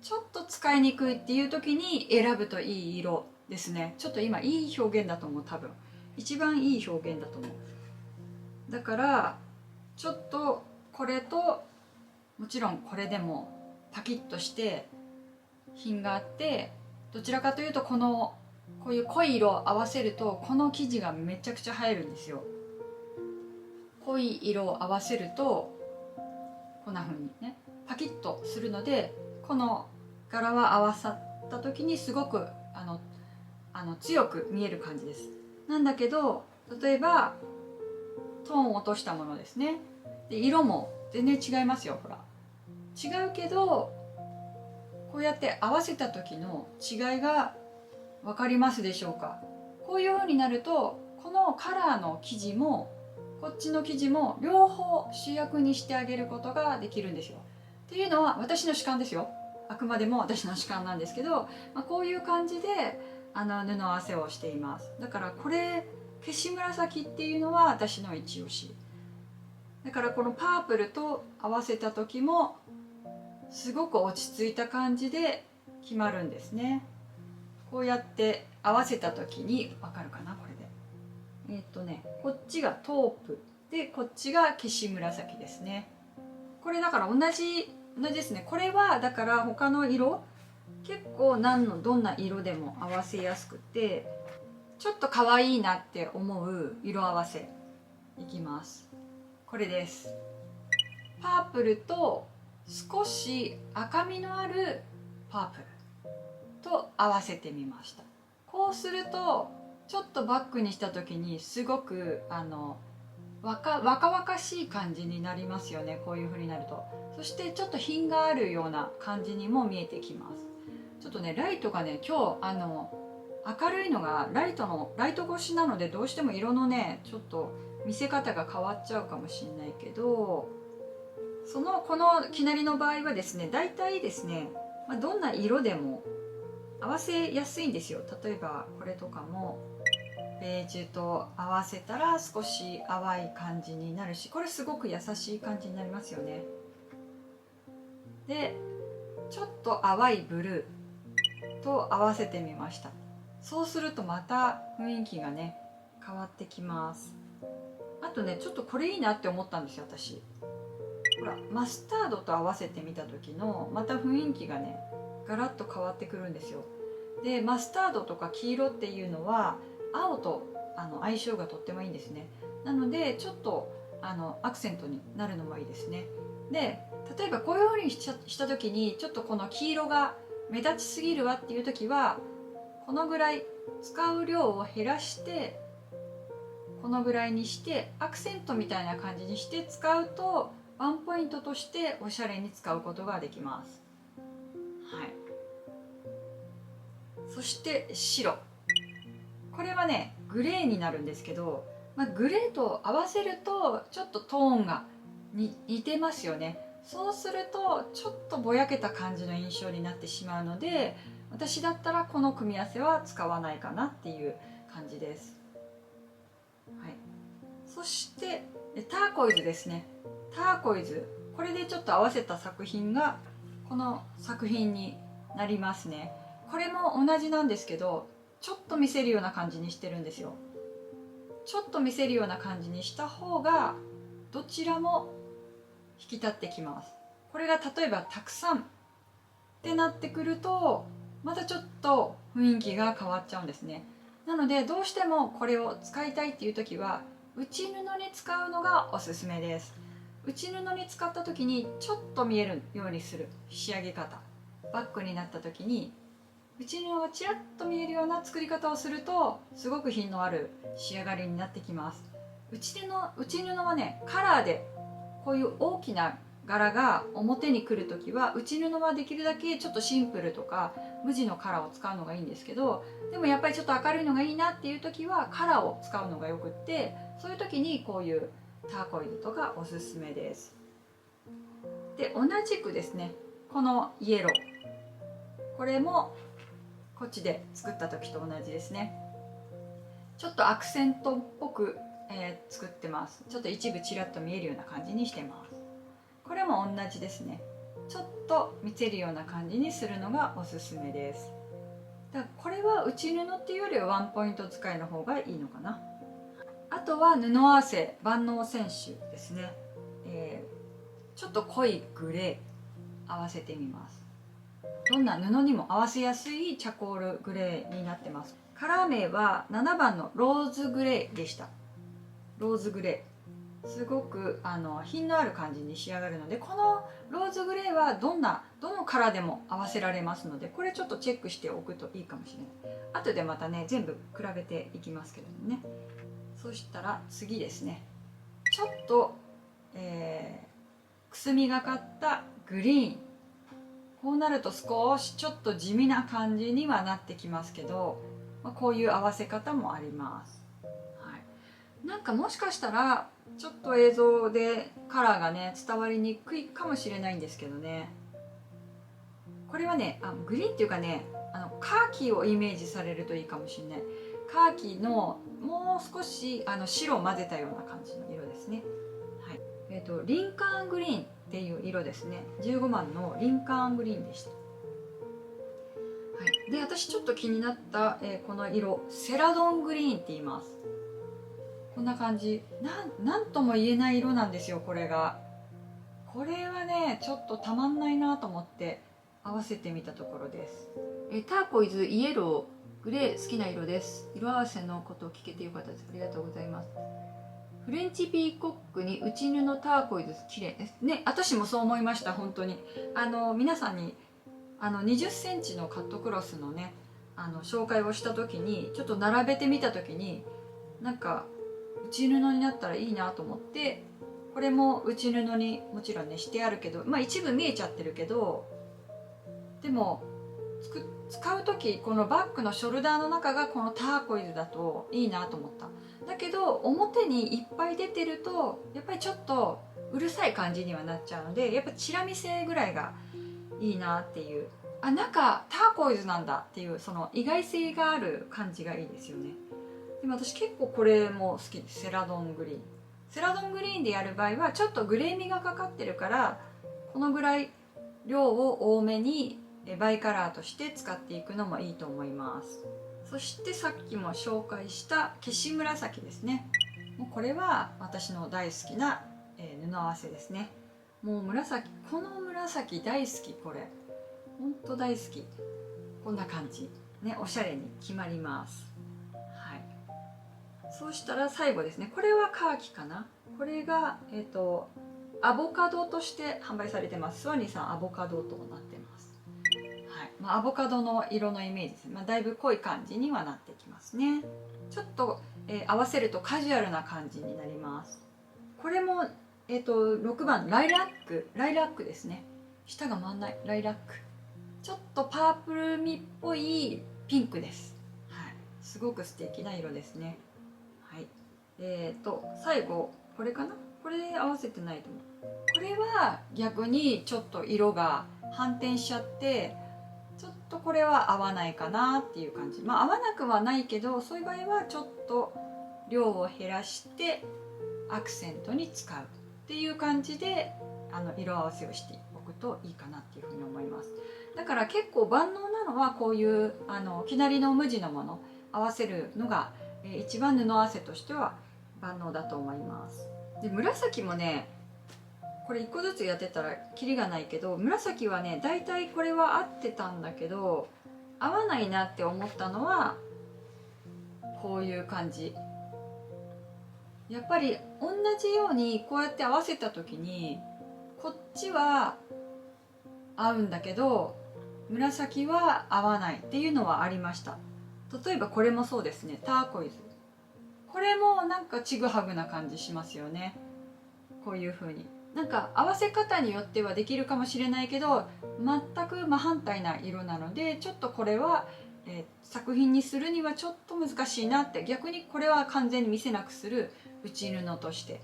ちょっと使いにくいっていう時に選ぶといい色ですね。ちょっと今いい表現だと思う。多分一番いい表現だと思う。だからちょっとこれと、もちろんこれでもパキッとして品があって、どちらかというとこういう濃い色を合わせるとこの生地がめちゃくちゃ映えるんですよ。濃い色を合わせるとこんな風にねパキッとするので、この柄は合わさった時にすごく強く見える感じです。なんだけど、例えばトーンを落としたものですね。で色も全然違いますよ。ほら違うけど、こうやって合わせた時の違いが分かりますでしょうか。こういう風になると、このカラーの生地もこっちの生地も両方主役にしてあげることができるんですよ。っていうのは私の主観ですよ。あくまでも私の主観なんですけど、こういう感じで布合わせをしています。だからこれ消し紫っていうのは私の一押しだから、このパープルと合わせた時もすごく落ち着いた感じで決まるんですね。こうやって合わせた時に分かるかな、これで。こっちがトープで、こっちが消し紫ですね。これだから同じですね。これはだから他の色結構どんな色でも合わせやすくて、ちょっと可愛いなって思う色合わせいきます。これです。パープルと少し赤みのあるパープルと合わせてみました。こうするとちょっとバックにした時にすごく若々しい感じになりますよね。こういう風になると。そしてちょっと品があるような感じにも見えてきます。ちょっとねライトがね今日明るいのがライト越しなので、どうしても色のねちょっと見せ方が変わっちゃうかもしれないけど、この生成りの場合はですね、大体ですね、どんな色でも合わせやすいんですよ。例えばこれとかもベージュと合わせたら少し淡い感じになるし、これすごく優しい感じになりますよね。でちょっと淡いブルーと合わせてみました。そうするとまた雰囲気がね変わってきます。あとねちょっとこれいいなって思ったんですよ私。ほらマスタードと合わせてみた時のまた雰囲気がねガラッと変わってくるんですよ。でマスタードとか黄色っていうのは青と相性がとってもいいんですね。なのでちょっとアクセントになるのもいいですね。で例えばこういう風にした時にちょっとこの黄色が目立ちすぎるわっていう時は、このぐらい使う量を減らしてこのぐらいにしてアクセントみたいな感じにして使うとワンポイントとしておしゃれに使うことができます。はい、そして白、これはねグレーになるんですけど、グレーと合わせるとちょっとトーンが似てますよね。そうするとちょっとぼやけた感じの印象になってしまうので、私だったらこの組み合わせは使わないかなっていう感じです。はい、そしてターコイズですね。ターコイズ、これでちょっと合わせた作品がこの作品になりますね。これも同じなんですけど、ちょっと見せるような感じにしてるんですよ。ちょっと見せるような感じにした方がどちらも引き立ってきます。これが例えばたくさんってなってくるとまたちょっと雰囲気が変わっちゃうんですね。なのでどうしてもこれを使いたいっていう時は内布に使うのがおすすめです。内布に使った時にちょっと見えるようにする仕上げ方、バッグになった時に内布がちらっと見えるような作り方をするとすごく品のある仕上がりになってきます。内布はねカラーでこういう大きな柄が表に来る時は内布はできるだけちょっとシンプルとか無地のカラーを使うのがいいんですけど、でもやっぱりちょっと明るいのがいいなっていう時はカラーを使うのがよくって、そういう時にこういうターコイズとかおすすめです。で同じくですね、このイエロー、これもこっちで作った時と同じですね。ちょっとアクセントっぽく、作ってます。ちょっと一部ちらっと見えるような感じにしてます。これも同じですね。ちょっと見せるような感じにするのがおすすめです。だからこれは内布っていうよりはワンポイント使いの方がいいのかな。あとは布合わせ万能選手ですね、ちょっと濃いグレー合わせてみます。どんな布にも合わせやすいチャコールグレーになってます。カラー名は7番のローズグレーでした。ローズグレー、すごく品のある感じに仕上がるので、このローズグレーはどのカラーでも合わせられますので、これちょっとチェックしておくといいかもしれない。後でまたね全部比べていきますけどもね。そしたら次ですね、ちょっと、くすみがかったグリーン、こうなると少しちょっと地味な感じにはなってきますけど、こういう合わせ方もあります。はい、なんかもしかしたらちょっと映像でカラーがね伝わりにくいかもしれないんですけどね、これはねグリーンっていうかねカーキをイメージされるといいかもしれない。カーキのもう少し白を混ぜたような感じの色ですね。はい、リンカーングリーンっていう色ですね。15番のリンカーングリーンでした。はい、で私ちょっと気になった、この色セラドングリーンって言います。こんな感じ、なんとも言えない色なんですよ。これはねちょっとたまんないなと思って合わせてみたところです。ターコイズ、イエロー、グレー好きな色です。色合わせのことを聞けてよかったです。ありがとうございます。フレンチピーコックに内布ターコイズ綺麗ですね。私もそう思いました。本当に皆さんに20センチのカットクロスのね紹介をした時にちょっと並べてみた時になんか内布になったらいいなと思って、これも内布にもちろんねしてあるけど、まあ一部見えちゃってるけど、でも使う時このバッグのショルダーの中がこのターコイズだといいなと思った。だけど表にいっぱい出てるとやっぱりちょっとうるさい感じにはなっちゃうので、やっぱチラ見せぐらいがいいなっていう、中ターコイズなんだっていうその意外性がある感じがいいですよね。でも私結構これも好きです。セラドングリーン。セラドングリーンでやる場合はちょっとグレー味がかかってるから、このぐらい量を多めにバイカラーとして使っていくのもいいと思います。そしてさっきも紹介した消し紫ですね。もうこれは私の大好きな布合わせですね。もう紫、この紫大好き。これほんと大好き。こんな感じね、おしゃれに決まります。はい、そうしたら最後ですね。これはカーキかな。これがアボカドとして販売されてます。スワニーさんアボカドとなってます。はい、アボカドの色のイメージですね。だいぶ濃い感じにはなってきますね。ちょっと、合わせるとカジュアルな感じになります。これも、6番ライラックですね。下が回んない。ライラック、ちょっとパープルみっぽいピンクです。はい、すごく素敵な色ですね。はい、最後これかな。これ合わせてないと思う。これは逆にちょっと色が反転しちゃってちょっとこれは合わないかなっていう感じ。合わなくはないけど、そういう場合はちょっと量を減らしてアクセントに使うっていう感じで色合わせをしておくといいかなっていうふうに思います。だから結構万能なのはこういうきなりの無地のもの合わせるのが一番布合わせとしては万能だと思います。で紫もね、これ1個ずつやってたらキリがないけど、紫はねだいたいこれは合ってたんだけど合わないなって思ったのはこういう感じ。やっぱり同じようにこうやって合わせた時にこっちは合うんだけど紫は合わないっていうのはありました。例えばこれもそうですね。ターコイズ、これもなんかちぐはぐな感じしますよね。こういう風になんか合わせ方によってはできるかもしれないけど全く真反対な色なので、ちょっとこれは、作品にするにはちょっと難しいなって、逆にこれは完全に見せなくする内布として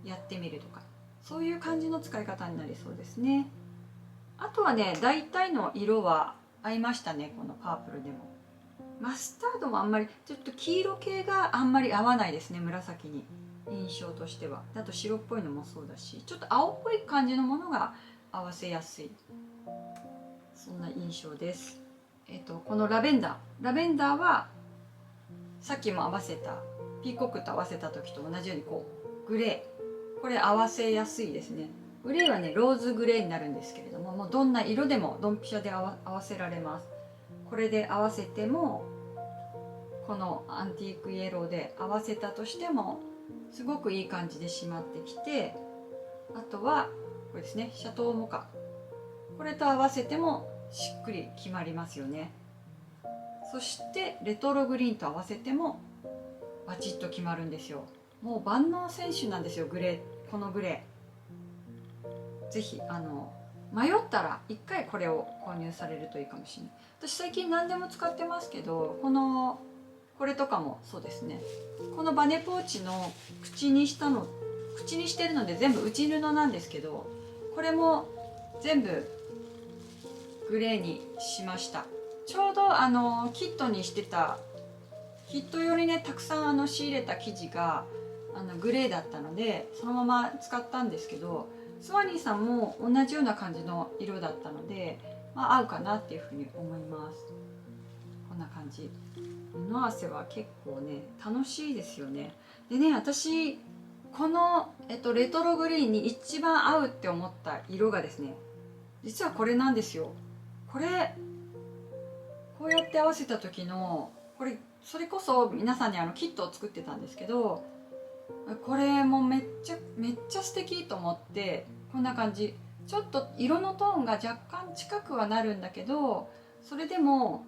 やってみるとか、そういう感じの使い方になりそうですね。あとはね大体の色は合いましたね。このパープルでもマスタードもあんまり、ちょっと黄色系があんまり合わないですね、紫に。印象としては。あと白っぽいのもそうだし、ちょっと青っぽい感じのものが合わせやすい、そんな印象です。このラベンダーはさっきも合わせたピーコックと合わせた時と同じようにこうグレー、これ合わせやすいですね。グレーはねローズグレーになるんですけれども、もうどんな色でもドンピシャで合わせられます。これで合わせても、このアンティークイエローで合わせたとしてもすごくいい感じで締まってきて、あとはこれですね、シャトーモカ、これと合わせてもしっくり決まりますよね。そしてレトログリーンと合わせてもバチッと決まるんですよ。もう万能選手なんですよ、グレー。このグレーぜひ迷ったら一回これを購入されるといいかもしれない。私最近何でも使ってますけど、これとかもそうですね。このバネポーチの口にしてるので全部内布なんですけど、これも全部グレーにしました。ちょうどキットにしてた、キット用にねたくさん仕入れた生地がグレーだったのでそのまま使ったんですけど、スワニーさんも同じような感じの色だったので、合うかなっていうふうに思います。こんな感じ。布合わせは結構ね楽しいですよね。でね、私この、レトログリーンに一番合うって思った色がですね、実はこれなんですよ。こうやって合わせた時のそれこそ皆さんにキットを作ってたんですけど、これもめっちゃ素敵と思って、こんな感じ。ちょっと色のトーンが若干近くはなるんだけど、それでも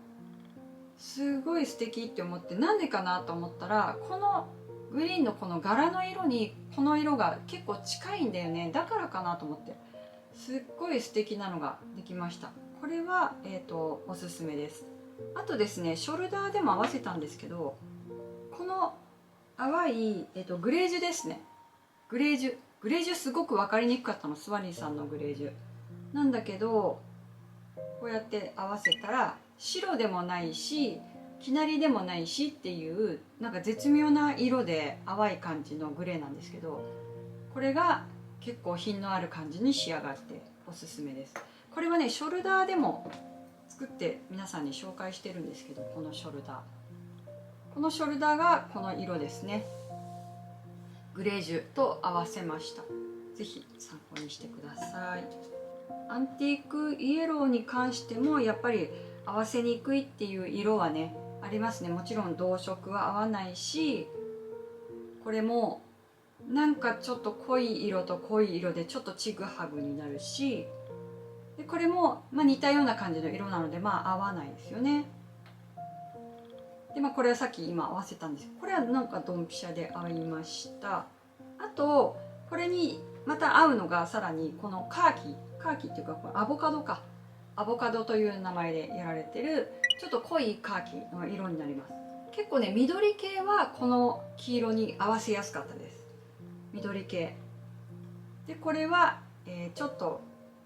すごい素敵って思って、なんでかなと思ったら、このグリーンのこの柄の色にこの色が結構近いんだよね。だからかなと思って、すっごい素敵なのができました。これは、おすすめです。あとですね、ショルダーでも合わせたんですけど、この淡い、グレージュですね。グレージュすごく分かりにくかったの、スワニーさんのグレージュなんだけど、こうやって合わせたら白でもないし生成りでもないしっていう、なんか絶妙な色で淡い感じのグレーなんですけど、これが結構品のある感じに仕上がっておすすめです。これはね、ショルダーでも作って皆さんに紹介してるんですけど、このショルダーがこの色ですね。グレージュと合わせました。ぜひ参考にしてください。アンティークイエローに関してもやっぱり合わせにくいっていう色はねありますね。もちろん同色は合わないし、これもなんかちょっと濃い色と濃い色でちょっとちぐはぐになるし、でこれも似たような感じの色なので合わないですよね。でこれはさっき今合わせたんですけど、これはなんかドンピシャで合いました。あとこれにまた合うのがさらにこのカーキっていうか、これアボカドという名前でやられてるちょっと濃いカーキの色になります。結構ね、緑系はこの黄色に合わせやすかったです。緑系で、これは、ちょっと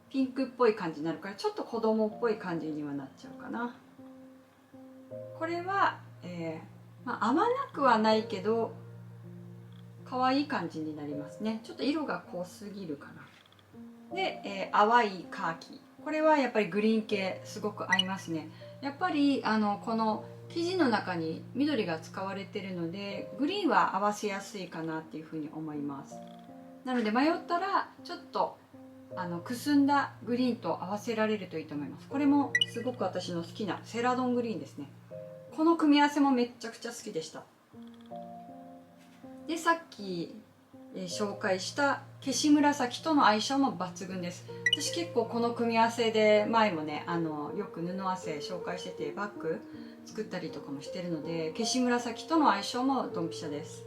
ピンクっぽい感じになるから、ちょっと子供っぽい感じにはなっちゃうかな。これは、合わなくはないけど可愛い感じになりますね。ちょっと色が濃すぎるかな。で、淡いカーキ、これはやっぱりグリーン系すごく合いますね。やっぱりこの生地の中に緑が使われてるので、グリーンは合わせやすいかなっていうふうに思います。なので迷ったらちょっとくすんだグリーンと合わせられるといいと思います。これもすごく私の好きなセラドングリーンですね。この組み合わせもめっちゃくちゃ好きでした。で、さっき紹介した消し紫との相性も抜群です。私結構この組み合わせで前もねよく布汗紹介しててバッグ作ったりとかもしてるので、消し紫との相性もドンピシャです。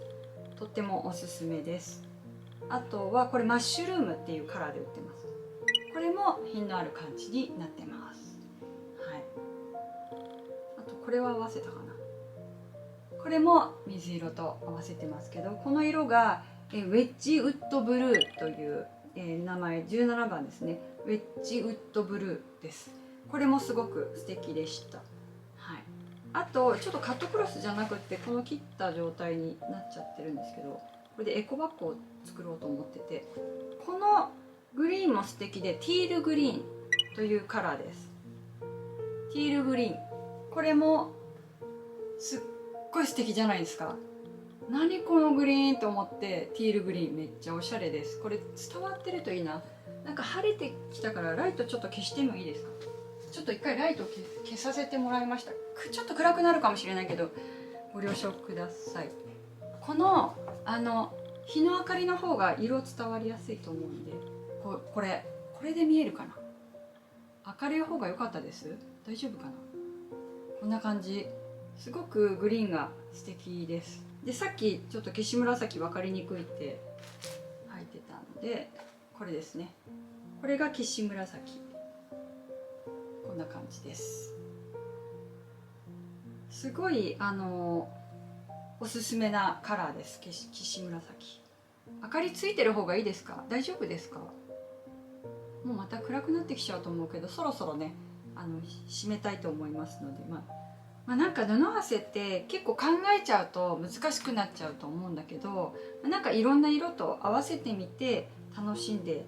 とってもおすすめです。あとはこれマッシュルームっていうカラーで売ってます。これも品のある感じになってます。はい。あとこれは合わせたかな。これも水色と合わせてますけど、この色がウェッジウッドブルーという、名前17番ですね。ウェッジウッドブルーです。これもすごく素敵でした。はい。あとちょっとカットクロスじゃなくてこの切った状態になっちゃってるんですけど、これでエコバッグを作ろうと思ってて、このグリーンも素敵で、ティールグリーンというカラーです。ティールグリーン、これもすっごい素敵じゃないですか。何このグリーンと思って、ティールグリーンめっちゃおしゃれです。これ伝わってるといいな。なんか晴れてきたからライトちょっと消してもいいですか。ちょっと一回ライト消させてもらいました。ちょっと暗くなるかもしれないけどご了承ください。この日の明かりの方が色伝わりやすいと思うんで、これで見えるかな。明るい方が良かったです。大丈夫かな。こんな感じ。すごくグリーンが素敵です。で、さっきちょっと消し紫分かりにくいって書いてたので、これですね。これが消し紫。こんな感じです。すごいおすすめなカラーです。消し紫。明かりついてる方がいいですか。大丈夫ですか。もうまた暗くなってきちゃうと思うけど、そろそろね締めたいと思いますので、なんか布汗って結構考えちゃうと難しくなっちゃうと思うんだけど、なんかいろんな色と合わせてみて楽しんで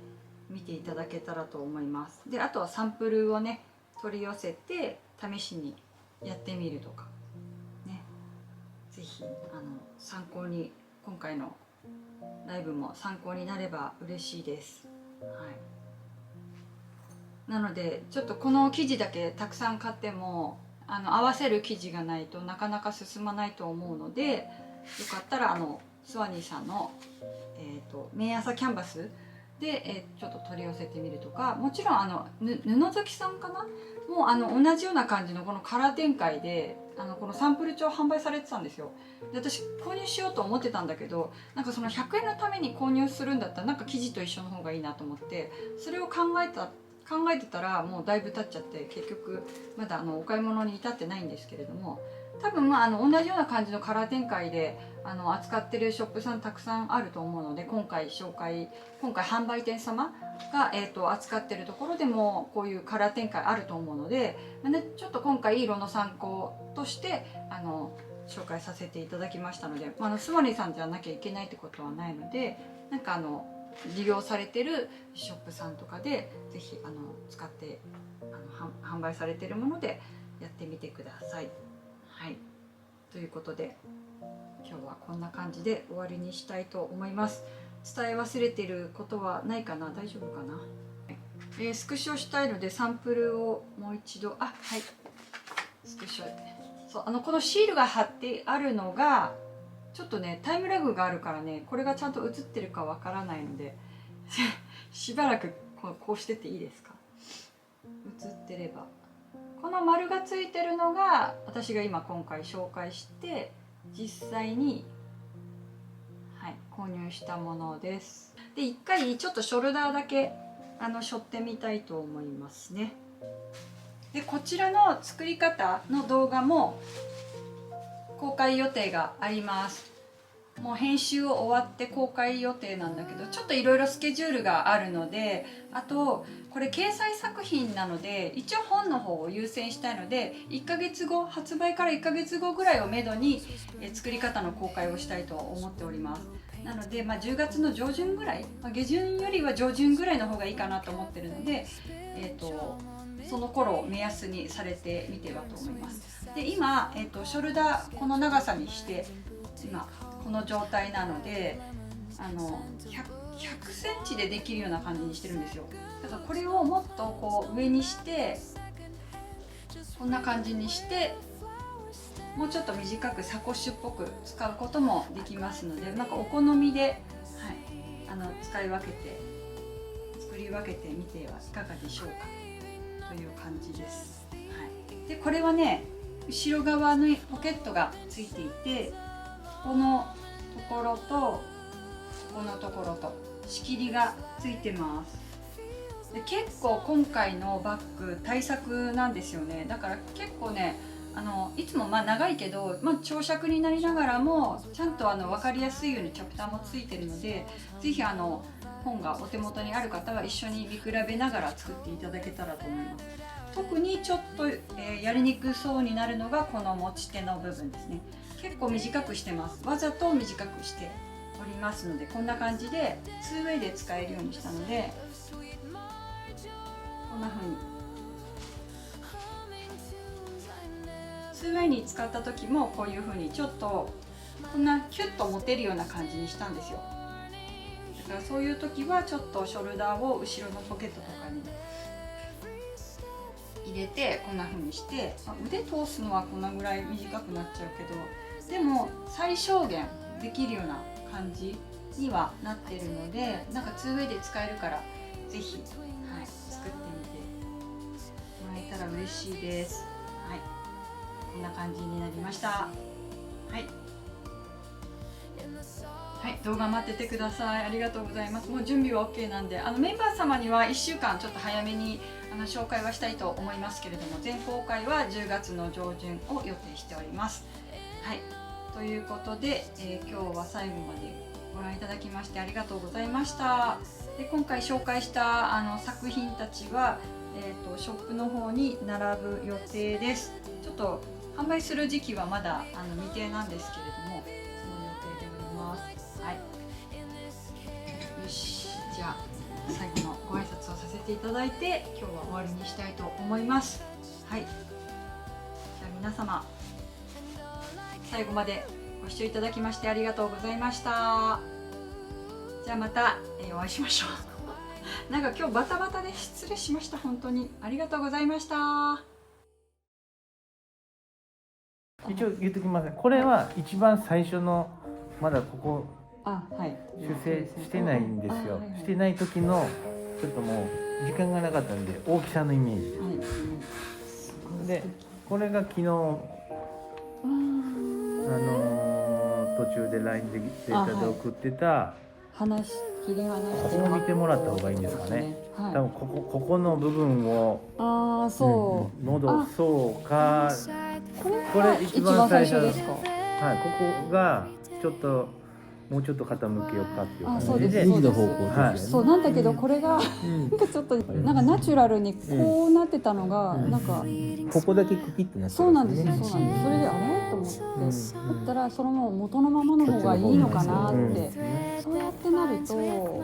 見ていただけたらと思います。で、あとはサンプルをね取り寄せて試しにやってみるとかね、是非参考に、今回のライブも参考になれば嬉しいです。はい、なのでちょっとこの生地だけたくさん買っても合わせる生地がないとなかなか進まないと思うので、よかったらスワニーさんの、綿朝キャンバスで、ちょっと取り寄せてみるとか、もちろん布好きさんかなもう同じような感じのこのカラー展開でこのサンプル帳販売されてたんですよ。で私購入しようと思ってたんだけど、なんかその100円のために購入するんだったらなんか生地と一緒の方がいいなと思って、それを考えてたらもうだいぶ経っちゃって、結局まだお買い物に至ってないんですけれども、多分同じような感じのカラー展開で扱ってるショップさんたくさんあると思うので、今回販売店様が、扱ってるところでもこういうカラー展開あると思うので、ちょっと今回色の参考として紹介させていただきましたので、スワニーさんじゃなきゃいけないってことはないので、なんか利用されてるショップさんとかで是非使って販売されてるものでやってみてください。はい、ということで今日はこんな感じで終わりにしたいと思います。伝え忘れてることはないかな、大丈夫かな。スクショしたいのでサンプルをもう一度、はい、スクショ。そうこのシールが貼ってあるのがちょっとねタイムラグがあるからね、これがちゃんと映ってるかわからないのでしばらくこうしてていいですか。映ってれば、この丸がついてるのが私が今回紹介して実際に、購入したものです。で一回ちょっとショルダーだけ背負ってみたいと思いますね。でこちらの作り方の動画も公開予定があります。もう編集を終わって公開予定なんだけど、ちょっといろいろスケジュールがあるので、あとこれ掲載作品なので一応本の方を優先したいので、1ヶ月後、発売から1ヶ月後ぐらいをめどに作り方の公開をしたいと思っております。なので、10月の上旬ぐらい、下旬よりは上旬ぐらいの方がいいかなと思ってるので、その頃を目安にされてみてはと思います。で今、ショルダーこの長さにして今この状態なので100センチでできるような感じにしてるんですよ。だからこれをもっとこう上にしてこんな感じにして、もうちょっと短くサコッシュっぽく使うこともできますので、なんかお好みで、使い分けて作り分けてみてはいかがでしょうかという感じです。でこれはね後ろ側にポケットがついていて、このところとこのところと仕切りがついてます。で結構今回のバッグ大作なんですよね。だから結構ねいつも長いけど、長尺になりながらもちゃんと分かりやすいようにチャプターもついてるので、是非本がお手元にある方は一緒に見比べながら作っていただけたらと思います。特にちょっと、やりにくそうになるのがこの持ち手の部分ですね。結構短くしてます。わざと短くしておりますので、こんな感じで 2way で使えるようにしたので、こんな風に 2way に使った時もこういう風にちょっとこんなキュッと持てるような感じにしたんですよ。だからそういう時はちょっとショルダーを後ろのポケットとかに入れてこんな風にして、腕通すのはこんなぐらい短くなっちゃうけど、でも最小限できるような感じにはなってるので、なんか 2way で使えるからぜひ、作ってみてもらえたら嬉しいです。こんな感じになりました。動画待っててください。ありがとうございます。もう準備は OK なんで、メンバー様には1週間ちょっと早めに紹介はしたいと思いますけれども、全公開は10月の上旬を予定しております。ということで、今日は最後までご覧いただきましてありがとうございました。で今回紹介した作品たちは、ショップの方に並ぶ予定です。ちょっと販売する時期はまだ未定なんですけれども、その予定でおります。よし、じゃあ最後のご挨拶をさせていただいて今日は終わりにしたいと思います。じゃあ皆様最後までご視聴いただきましてありがとうございました。じゃあまた、お会いしましょうなんか今日バタバタで失礼しました。本当にありがとうございました。一応言っときますね。これは一番最初のまだここあ、はい。修正してないんですよ。はいはいしてない時のちょっともう時間がなかったんで大きさのイメージはい。で、これが昨日途中で LINE でデータで送ってた、切り離して。ここを見てもらった方がいいんですかね。はい。多分ここの部分をああ、そう。戻そうか。これ一番最初ですか。はい、ここがちょっともうちょっと傾けようかっていう感じで。そうです。右の方向はい。そうなんだけど、これがなんかちょっとなんかナチュラルにこうなってたのがなんかここだけクキッとなってそうなんですよ。そうなんです。それであれと思ってだったらその元のままの方がいいのかなって。そうやってなると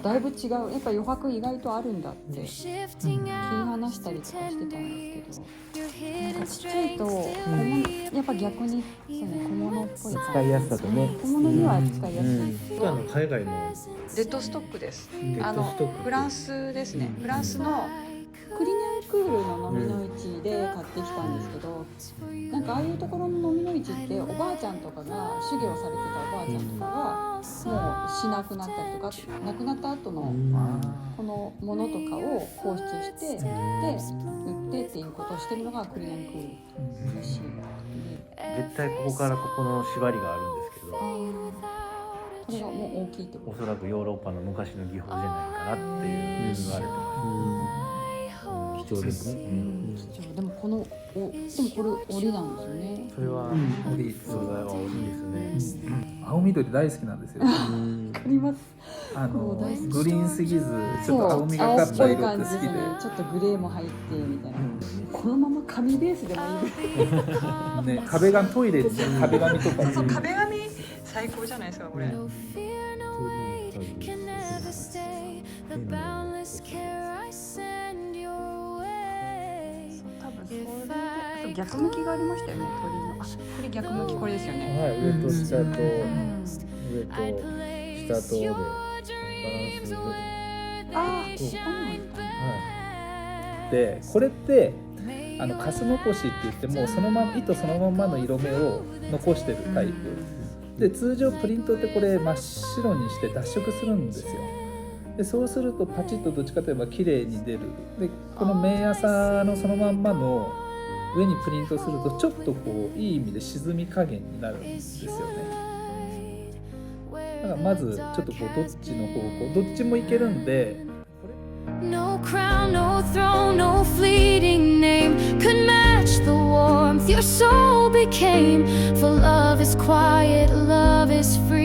だいぶ違う。やっぱ余白意外とあるんだって切り離したりとかしてたんですけど、なんかちっちゃいとやっぱ逆にそうね、小物っぽい使いやすさとね、小物には使いやすい。海外のデッドストックです。デッドストックフランスですね。フランスのクリニャンクールの飲みの市で買ってきたんですけど、なんかああいうところの飲みの市っておばあちゃんとかが修行されてたおばあちゃんとかがもうしなくなったりとか亡くなった後のこのものとかを放出してで売ってっていうことをしてるのがクリニャンクールらしい。絶対ここからここの縛りがあるんですけど、これがもう大きいってこと。おそらくヨーロッパの昔の技法じゃないかなっていう言われてます。貴重ですね。貴重。でもこのでもこれ織なんですよね。それは織素材は織ですね。青緑大好きなんですよ。わかります。グリーンすぎずちょっと青みがかった色って好きで、ちょっとグレーも入ってみたいな。このまま紙ベースでもいいね、壁紙トイレって壁紙とかそう、壁紙最高じゃないですかこれ。逆向きがありましたよね、鳥の。あ、これ逆向き、これですよね。はい、上と下と上と下とでバランスよああ、そうで、これってカス残しって言ってもそのまま糸そのままの色目を残してるタイプで、通常プリントってこれ真っ白にして脱色するんですよ。でそうするとパチッとどっちかといえば綺麗に出る。でこの明朝のそのまんまの上にプリントするとちょっとこういい意味で沈み加減になるんですよね。だからまずちょっとこうどっちの方向どっちもいけるんで、No crown, no throne, no fleeting name could match the warmth your soul became. For love is quiet, love is free.